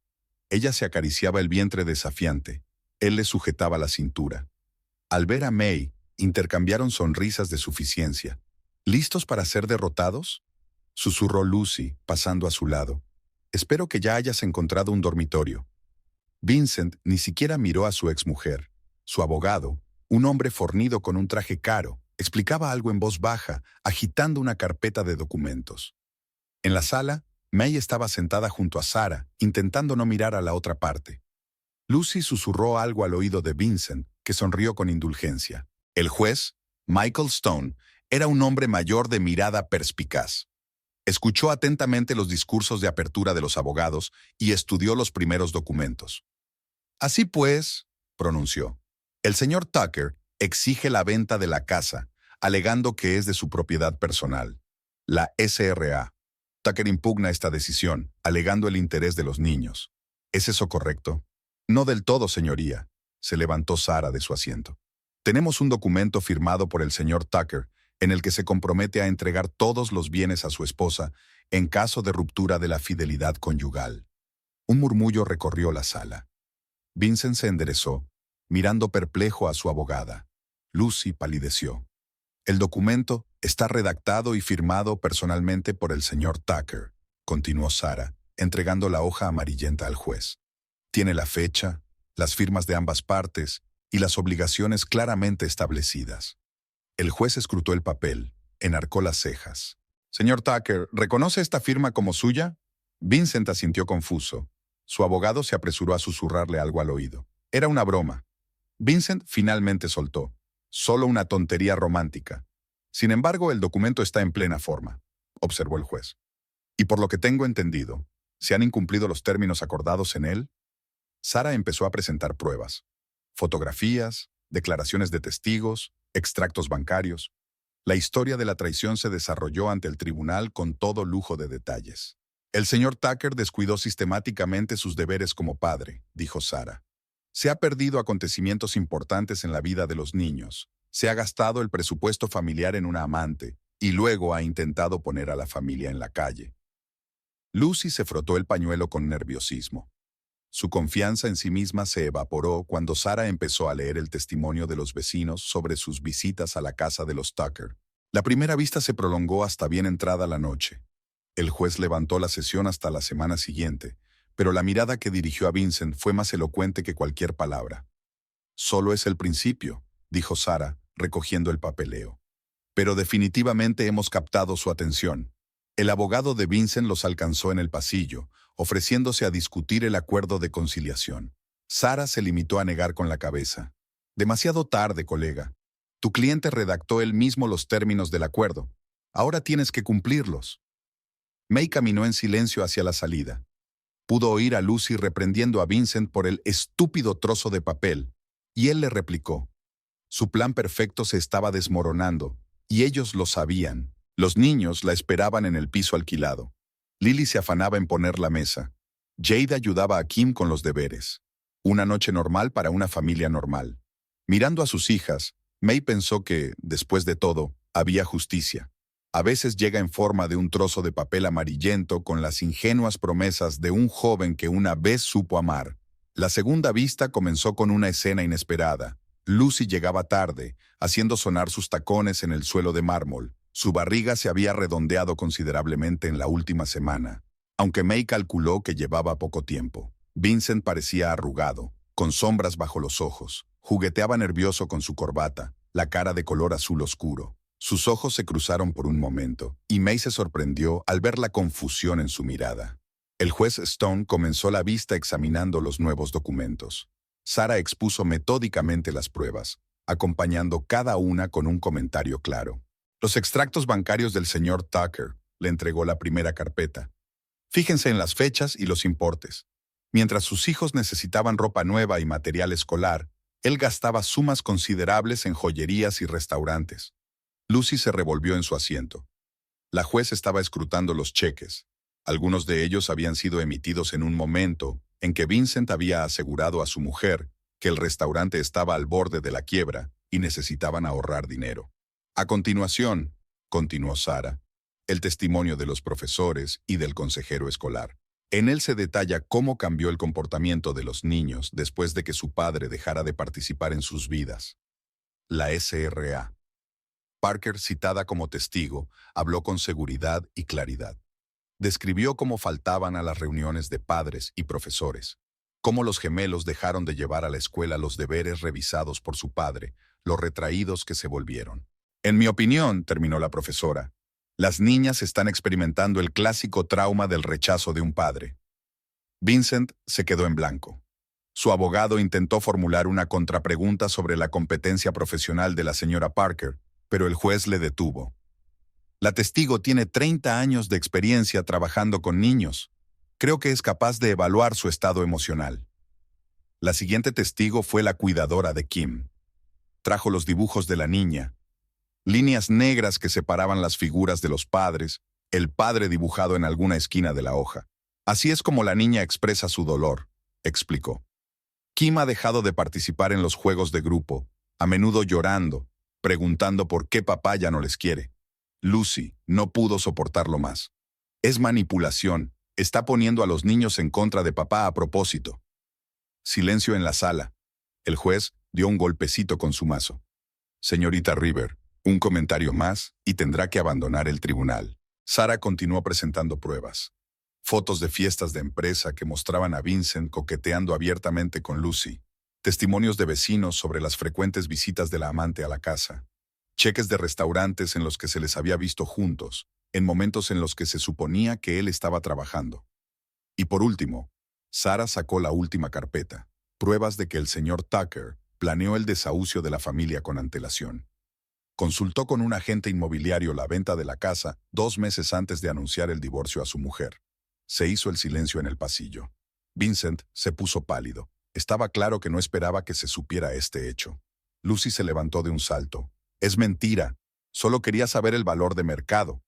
Ella se acariciaba el vientre desafiante, él le sujetaba la cintura. Al ver a May, intercambiaron sonrisas de suficiencia. ¿Listos para ser derrotados?, susurró Lucy, pasando a su lado. Espero que ya hayas encontrado un dormitorio. Vincent ni siquiera miró a su exmujer. Su abogado, un hombre fornido con un traje caro, explicaba algo en voz baja, agitando una carpeta de documentos. En la sala, May estaba sentada junto a Sarah, intentando no mirar a la otra parte. Lucy susurró algo al oído de Vincent, que sonrió con indulgencia. El juez, Michael Stone, era un hombre mayor de mirada perspicaz. Escuchó atentamente los discursos de apertura de los abogados y estudió los primeros documentos. Así pues, pronunció, el señor Tucker exige la venta de la casa, alegando que es de su propiedad personal. La SRA. Tucker impugna esta decisión, alegando el interés de los niños. ¿Es eso correcto? No del todo, señoría, se levantó Sarah de su asiento. Tenemos un documento firmado por el señor Tucker en el que se compromete a entregar todos los bienes a su esposa en caso de ruptura de la fidelidad conyugal. Un murmullo recorrió la sala. Vincent se enderezó, mirando perplejo a su abogada. Lucy palideció. El documento está redactado y firmado personalmente por el señor Tucker, continuó Sarah, entregando la hoja amarillenta al juez. Tiene la fecha, las firmas de ambas partes y las obligaciones claramente establecidas. El juez escrutó el papel, enarcó las cejas. Señor Tucker, ¿reconoce esta firma como suya? Vincent asintió confuso. Su abogado se apresuró a susurrarle algo al oído. Era una broma. Vincent finalmente soltó. Solo una tontería romántica. Sin embargo, el documento está en plena forma, observó el juez. Y por lo que tengo entendido, ¿se han incumplido los términos acordados en él? Sarah empezó a presentar pruebas. Fotografías, declaraciones de testigos, extractos bancarios. La historia de la traición se desarrolló ante el tribunal con todo lujo de detalles. El señor Tucker descuidó sistemáticamente sus deberes como padre, dijo Sarah. Se ha perdido acontecimientos importantes en la vida de los niños. Se ha gastado el presupuesto familiar en una amante y luego ha intentado poner a la familia en la calle. Lucy se frotó el pañuelo con nerviosismo. Su confianza en sí misma se evaporó cuando Sarah empezó a leer el testimonio de los vecinos sobre sus visitas a la casa de los Tucker. La primera vista se prolongó hasta bien entrada la noche. El juez levantó la sesión hasta la semana siguiente, pero la mirada que dirigió a Vincent fue más elocuente que cualquier palabra. «Solo es el principio», dijo Sarah, recogiendo el papeleo. «Pero definitivamente hemos captado su atención». El abogado de Vincent los alcanzó en el pasillo, ofreciéndose a discutir el acuerdo de conciliación. Sarah se limitó a negar con la cabeza. «Demasiado tarde, colega. Tu cliente redactó él mismo los términos del acuerdo. Ahora tienes que cumplirlos». May caminó en silencio hacia la salida. Pudo oír a Lucy reprendiendo a Vincent por el estúpido trozo de papel, y él le replicó. Su plan perfecto se estaba desmoronando, y ellos lo sabían. Los niños la esperaban en el piso alquilado. Lily se afanaba en poner la mesa. Jade ayudaba a Kim con los deberes. Una noche normal para una familia normal. Mirando a sus hijas, May pensó que, después de todo, había justicia. A veces llega en forma de un trozo de papel amarillento con las ingenuas promesas de un joven que una vez supo amar. La segunda vista comenzó con una escena inesperada. Lucy llegaba tarde, haciendo sonar sus tacones en el suelo de mármol. Su barriga se había redondeado considerablemente en la última semana, aunque May calculó que llevaba poco tiempo. Vincent parecía arrugado, con sombras bajo los ojos. Jugueteaba nervioso con su corbata, la cara de color azul oscuro. Sus ojos se cruzaron por un momento, y May se sorprendió al ver la confusión en su mirada. El juez Stone comenzó la vista examinando los nuevos documentos. Sarah expuso metódicamente las pruebas, acompañando cada una con un comentario claro. Los extractos bancarios del señor Tucker, le entregó la primera carpeta. Fíjense en las fechas y los importes. Mientras sus hijos necesitaban ropa nueva y material escolar, él gastaba sumas considerables en joyerías y restaurantes. Lucy se revolvió en su asiento. La juez estaba escrutando los cheques. Algunos de ellos habían sido emitidos en un momento en que Vincent había asegurado a su mujer que el restaurante estaba al borde de la quiebra y necesitaban ahorrar dinero. A continuación, continuó Sarah, el testimonio de los profesores y del consejero escolar. En él se detalla cómo cambió el comportamiento de los niños después de que su padre dejara de participar en sus vidas. La SRA. Parker, citada como testigo, habló con seguridad y claridad. Describió cómo faltaban a las reuniones de padres y profesores, cómo los gemelos dejaron de llevar a la escuela los deberes revisados por su padre, lo retraídos que se volvieron. En mi opinión, terminó la profesora, las niñas están experimentando el clásico trauma del rechazo de un padre. Vincent se quedó en blanco. Su abogado intentó formular una contrapregunta sobre la competencia profesional de la señora Parker, pero el juez le detuvo. La testigo tiene 30 años de experiencia trabajando con niños. Creo que es capaz de evaluar su estado emocional. La siguiente testigo fue la cuidadora de Kim. Trajo los dibujos de la niña. Líneas negras que separaban las figuras de los padres, el padre dibujado en alguna esquina de la hoja. Así es como la niña expresa su dolor, explicó. Kim ha dejado de participar en los juegos de grupo, a menudo llorando, preguntando por qué papá ya no les quiere. Lucy no pudo soportarlo más. Es manipulación, está poniendo a los niños en contra de papá a propósito. Silencio en la sala. El juez dio un golpecito con su mazo. Señorita River, un comentario más y tendrá que abandonar el tribunal. Sarah continuó presentando pruebas. Fotos de fiestas de empresa que mostraban a Vincent coqueteando abiertamente con Lucy. Testimonios de vecinos sobre las frecuentes visitas de la amante a la casa. Cheques de restaurantes en los que se les había visto juntos, en momentos en los que se suponía que él estaba trabajando. Y por último, Sarah sacó la última carpeta. Pruebas de que el señor Tucker planeó el desahucio de la familia con antelación. Consultó con un agente inmobiliario la venta de la casa 2 meses antes de anunciar el divorcio a su mujer. Se hizo el silencio en el pasillo. Vincent se puso pálido. Estaba claro que no esperaba que se supiera este hecho. Lucy se levantó de un salto. Es mentira. Solo quería saber el valor de mercado.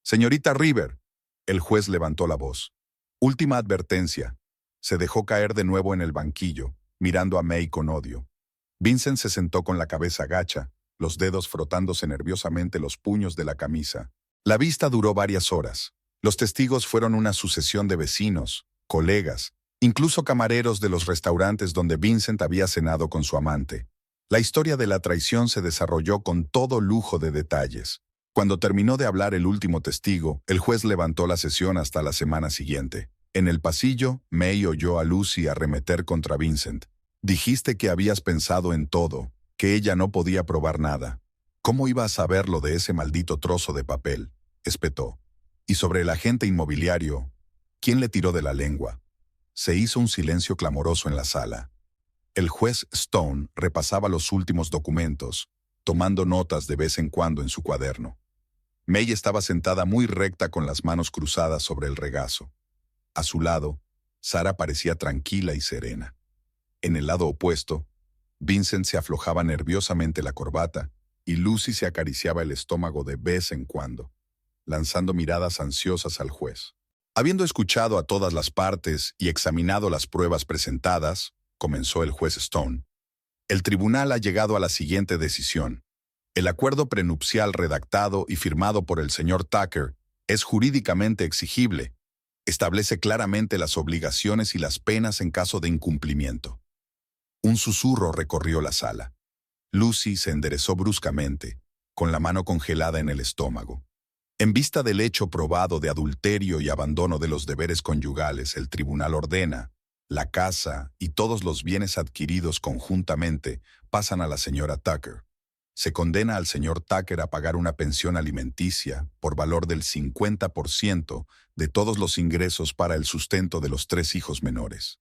Señorita River. El juez levantó la voz. Última advertencia. Se dejó caer de nuevo en el banquillo, mirando a May con odio. Vincent se sentó con la cabeza gacha, los dedos frotándose nerviosamente los puños de la camisa. La vista duró varias horas. Los testigos fueron una sucesión de vecinos, colegas, incluso camareros de los restaurantes donde Vincent había cenado con su amante. La historia de la traición se desarrolló con todo lujo de detalles. Cuando terminó de hablar el último testigo, el juez levantó la sesión hasta la semana siguiente. En el pasillo, May oyó a Lucy arremeter contra Vincent. Dijiste que habías pensado en todo, que ella no podía probar nada. ¿Cómo iba a saberlo de ese maldito trozo de papel? Espetó. Y sobre el agente inmobiliario, ¿quién le tiró de la lengua? Se hizo un silencio clamoroso en la sala. El juez Stone repasaba los últimos documentos, tomando notas de vez en cuando en su cuaderno. May estaba sentada muy recta con las manos cruzadas sobre el regazo. A su lado, Sarah parecía tranquila y serena. En el lado opuesto, Vincent se aflojaba nerviosamente la corbata y Lucy se acariciaba el estómago de vez en cuando, lanzando miradas ansiosas al juez. Habiendo escuchado a todas las partes y examinado las pruebas presentadas, comenzó el juez Stone, el tribunal ha llegado a la siguiente decisión. El acuerdo prenupcial redactado y firmado por el señor Tucker es jurídicamente exigible. Establece claramente las obligaciones y las penas en caso de incumplimiento. Un susurro recorrió la sala. Lucy se enderezó bruscamente, con la mano congelada en el estómago. En vista del hecho probado de adulterio y abandono de los deberes conyugales, el tribunal ordena: la casa y todos los bienes adquiridos conjuntamente pasan a la señora Tucker. Se condena al señor Tucker a pagar una pensión alimenticia por valor del 50% de todos los ingresos para el sustento de los 3 hijos menores.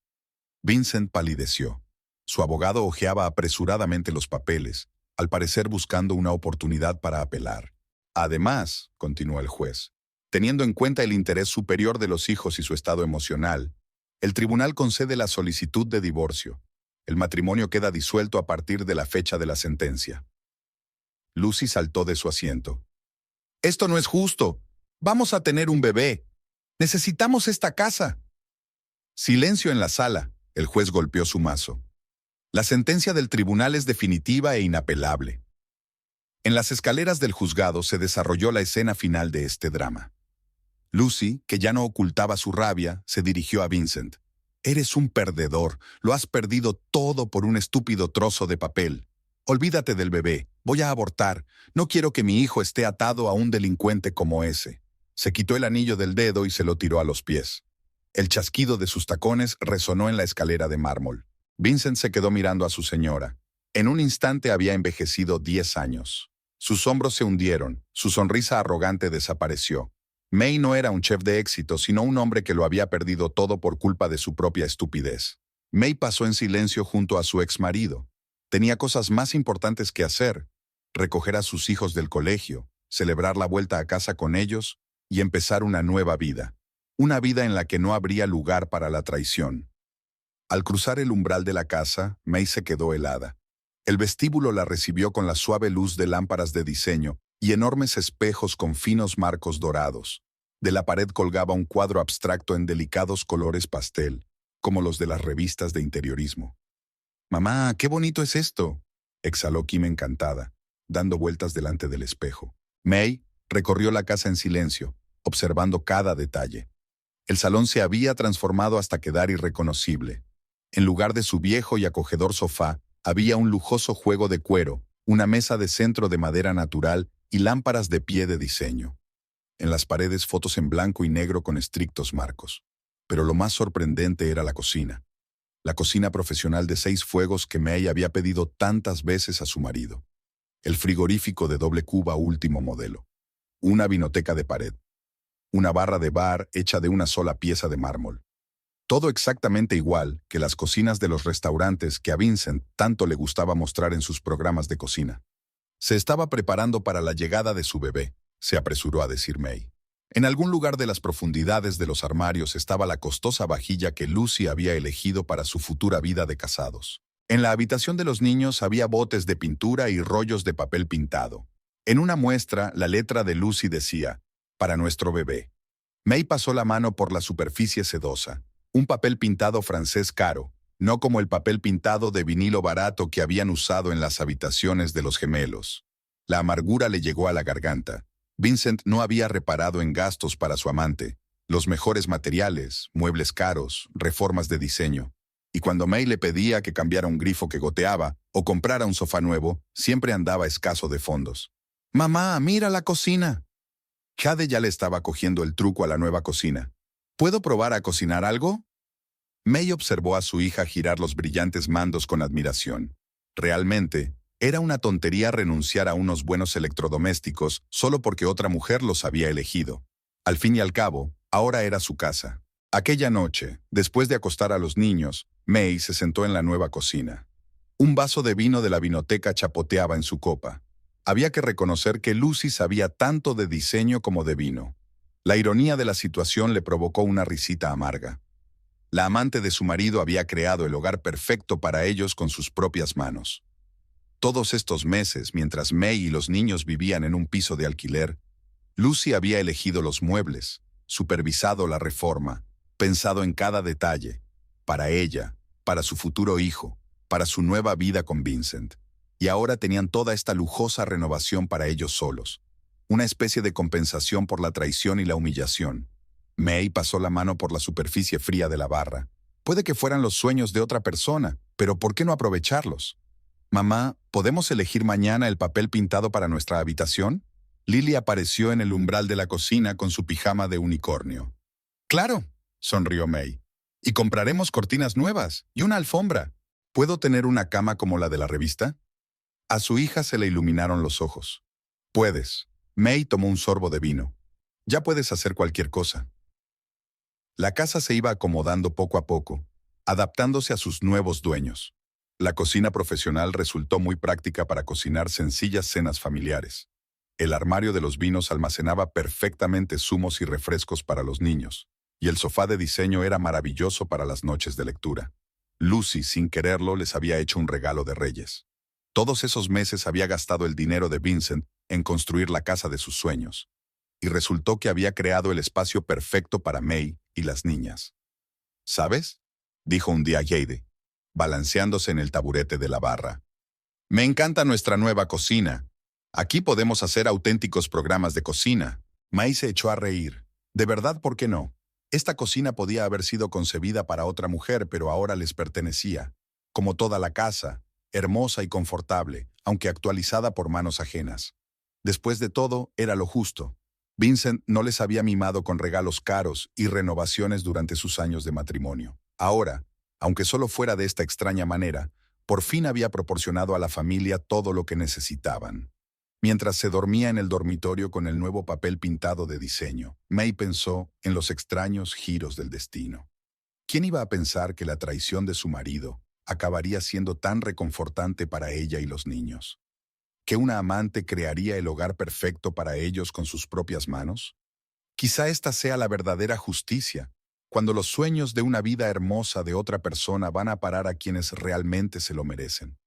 Vincent palideció. Su abogado hojeaba apresuradamente los papeles, al parecer buscando una oportunidad para apelar. Además, continuó el juez, teniendo en cuenta el interés superior de los hijos y su estado emocional, el tribunal concede la solicitud de divorcio. El matrimonio queda disuelto a partir de la fecha de la sentencia. Lucy saltó de su asiento. «Esto no es justo. Vamos a tener un bebé. Necesitamos esta casa». Silencio en la sala. El juez golpeó su mazo. La sentencia del tribunal es definitiva e inapelable. En las escaleras del juzgado se desarrolló la escena final de este drama. Lucy, que ya no ocultaba su rabia, se dirigió a Vincent. «Eres un perdedor. Lo has perdido todo por un estúpido trozo de papel. Olvídate del bebé. Voy a abortar. No quiero que mi hijo esté atado a un delincuente como ese». Se quitó el anillo del dedo y se lo tiró a los pies. El chasquido de sus tacones resonó en la escalera de mármol. Vincent se quedó mirando a su señora. En un instante había envejecido 10 años. Sus hombros se hundieron, su sonrisa arrogante desapareció. May no era un chef de éxito, sino un hombre que lo había perdido todo por culpa de su propia estupidez. May pasó en silencio junto a su exmarido. Tenía cosas más importantes que hacer: recoger a sus hijos del colegio, celebrar la vuelta a casa con ellos y empezar una nueva vida. Una vida en la que no habría lugar para la traición. Al cruzar el umbral de la casa, May se quedó helada. El vestíbulo la recibió con la suave luz de lámparas de diseño y enormes espejos con finos marcos dorados. De la pared colgaba un cuadro abstracto en delicados colores pastel, como los de las revistas de interiorismo. «Mamá, qué bonito es esto», exhaló Kim encantada, dando vueltas delante del espejo. May recorrió la casa en silencio, observando cada detalle. El salón se había transformado hasta quedar irreconocible. En lugar de su viejo y acogedor sofá, había un lujoso juego de cuero, una mesa de centro de madera natural y lámparas de pie de diseño. En las paredes fotos en blanco y negro con estrictos marcos. Pero lo más sorprendente era la cocina. La cocina profesional de 6 fuegos que May había pedido tantas veces a su marido. El frigorífico de doble cuba último modelo. Una vinoteca de pared. Una barra de bar hecha de una sola pieza de mármol. Todo exactamente igual que las cocinas de los restaurantes que a Vincent tanto le gustaba mostrar en sus programas de cocina. Se estaba preparando para la llegada de su bebé, se apresuró a decir May. En algún lugar de las profundidades de los armarios estaba la costosa vajilla que Lucy había elegido para su futura vida de casados. En la habitación de los niños había botes de pintura y rollos de papel pintado. En una muestra, la letra de Lucy decía, «Para nuestro bebé». May pasó la mano por la superficie sedosa. Un papel pintado francés caro, no como el papel pintado de vinilo barato que habían usado en las habitaciones de los gemelos. La amargura le llegó a la garganta. Vincent no había reparado en gastos para su amante, los mejores materiales, muebles caros, reformas de diseño. Y cuando May le pedía que cambiara un grifo que goteaba o comprara un sofá nuevo, siempre andaba escaso de fondos. «Mamá, mira la cocina». Jade ya le estaba cogiendo el truco a la nueva cocina. «¿Puedo probar a cocinar algo?» May observó a su hija girar los brillantes mandos con admiración. Realmente, era una tontería renunciar a unos buenos electrodomésticos solo porque otra mujer los había elegido. Al fin y al cabo, ahora era su casa. Aquella noche, después de acostar a los niños, May se sentó en la nueva cocina. Un vaso de vino de la vinoteca chapoteaba en su copa. Había que reconocer que Lucy sabía tanto de diseño como de vino. La ironía de la situación le provocó una risita amarga. La amante de su marido había creado el hogar perfecto para ellos con sus propias manos. Todos estos meses, mientras May y los niños vivían en un piso de alquiler, Lucy había elegido los muebles, supervisado la reforma, pensado en cada detalle, para ella, para su futuro hijo, para su nueva vida con Vincent. Y ahora tenían toda esta lujosa renovación para ellos solos, una especie de compensación por la traición y la humillación. May pasó la mano por la superficie fría de la barra. Puede que fueran los sueños de otra persona, pero ¿por qué no aprovecharlos? «Mamá, ¿podemos elegir mañana el papel pintado para nuestra habitación?» Lily apareció en el umbral de la cocina con su pijama de unicornio. «Claro», sonrió May. «Y compraremos cortinas nuevas y una alfombra. ¿Puedo tener una cama como la de la revista?» A su hija se le iluminaron los ojos. «Puedes». May tomó un sorbo de vino. «Ya puedes hacer cualquier cosa». La casa se iba acomodando poco a poco, adaptándose a sus nuevos dueños. La cocina profesional resultó muy práctica para cocinar sencillas cenas familiares. El armario de los vinos almacenaba perfectamente zumos y refrescos para los niños, y el sofá de diseño era maravilloso para las noches de lectura. Lucy, sin quererlo, les había hecho un regalo de Reyes. Todos esos meses había gastado el dinero de Vincent en construir la casa de sus sueños, y resultó que había creado el espacio perfecto para May y las niñas. «¿Sabes?», dijo un día Jade, balanceándose en el taburete de la barra. «Me encanta nuestra nueva cocina. Aquí podemos hacer auténticos programas de cocina». May se echó a reír. «De verdad, ¿por qué no? Esta cocina podía haber sido concebida para otra mujer, pero ahora les pertenecía. Como toda la casa, hermosa y confortable, aunque actualizada por manos ajenas. Después de todo, era lo justo. Vincent no les había mimado con regalos caros y renovaciones durante sus años de matrimonio. Ahora, aunque solo fuera de esta extraña manera, por fin había proporcionado a la familia todo lo que necesitaban. Mientras se dormía en el dormitorio con el nuevo papel pintado de diseño, May pensó en los extraños giros del destino. ¿Quién iba a pensar que la traición de su marido acabaría siendo tan reconfortante para ella y los niños? ¿Que una amante crearía el hogar perfecto para ellos con sus propias manos? Quizá esta sea la verdadera justicia, cuando los sueños de una vida hermosa de otra persona van a parar a quienes realmente se lo merecen.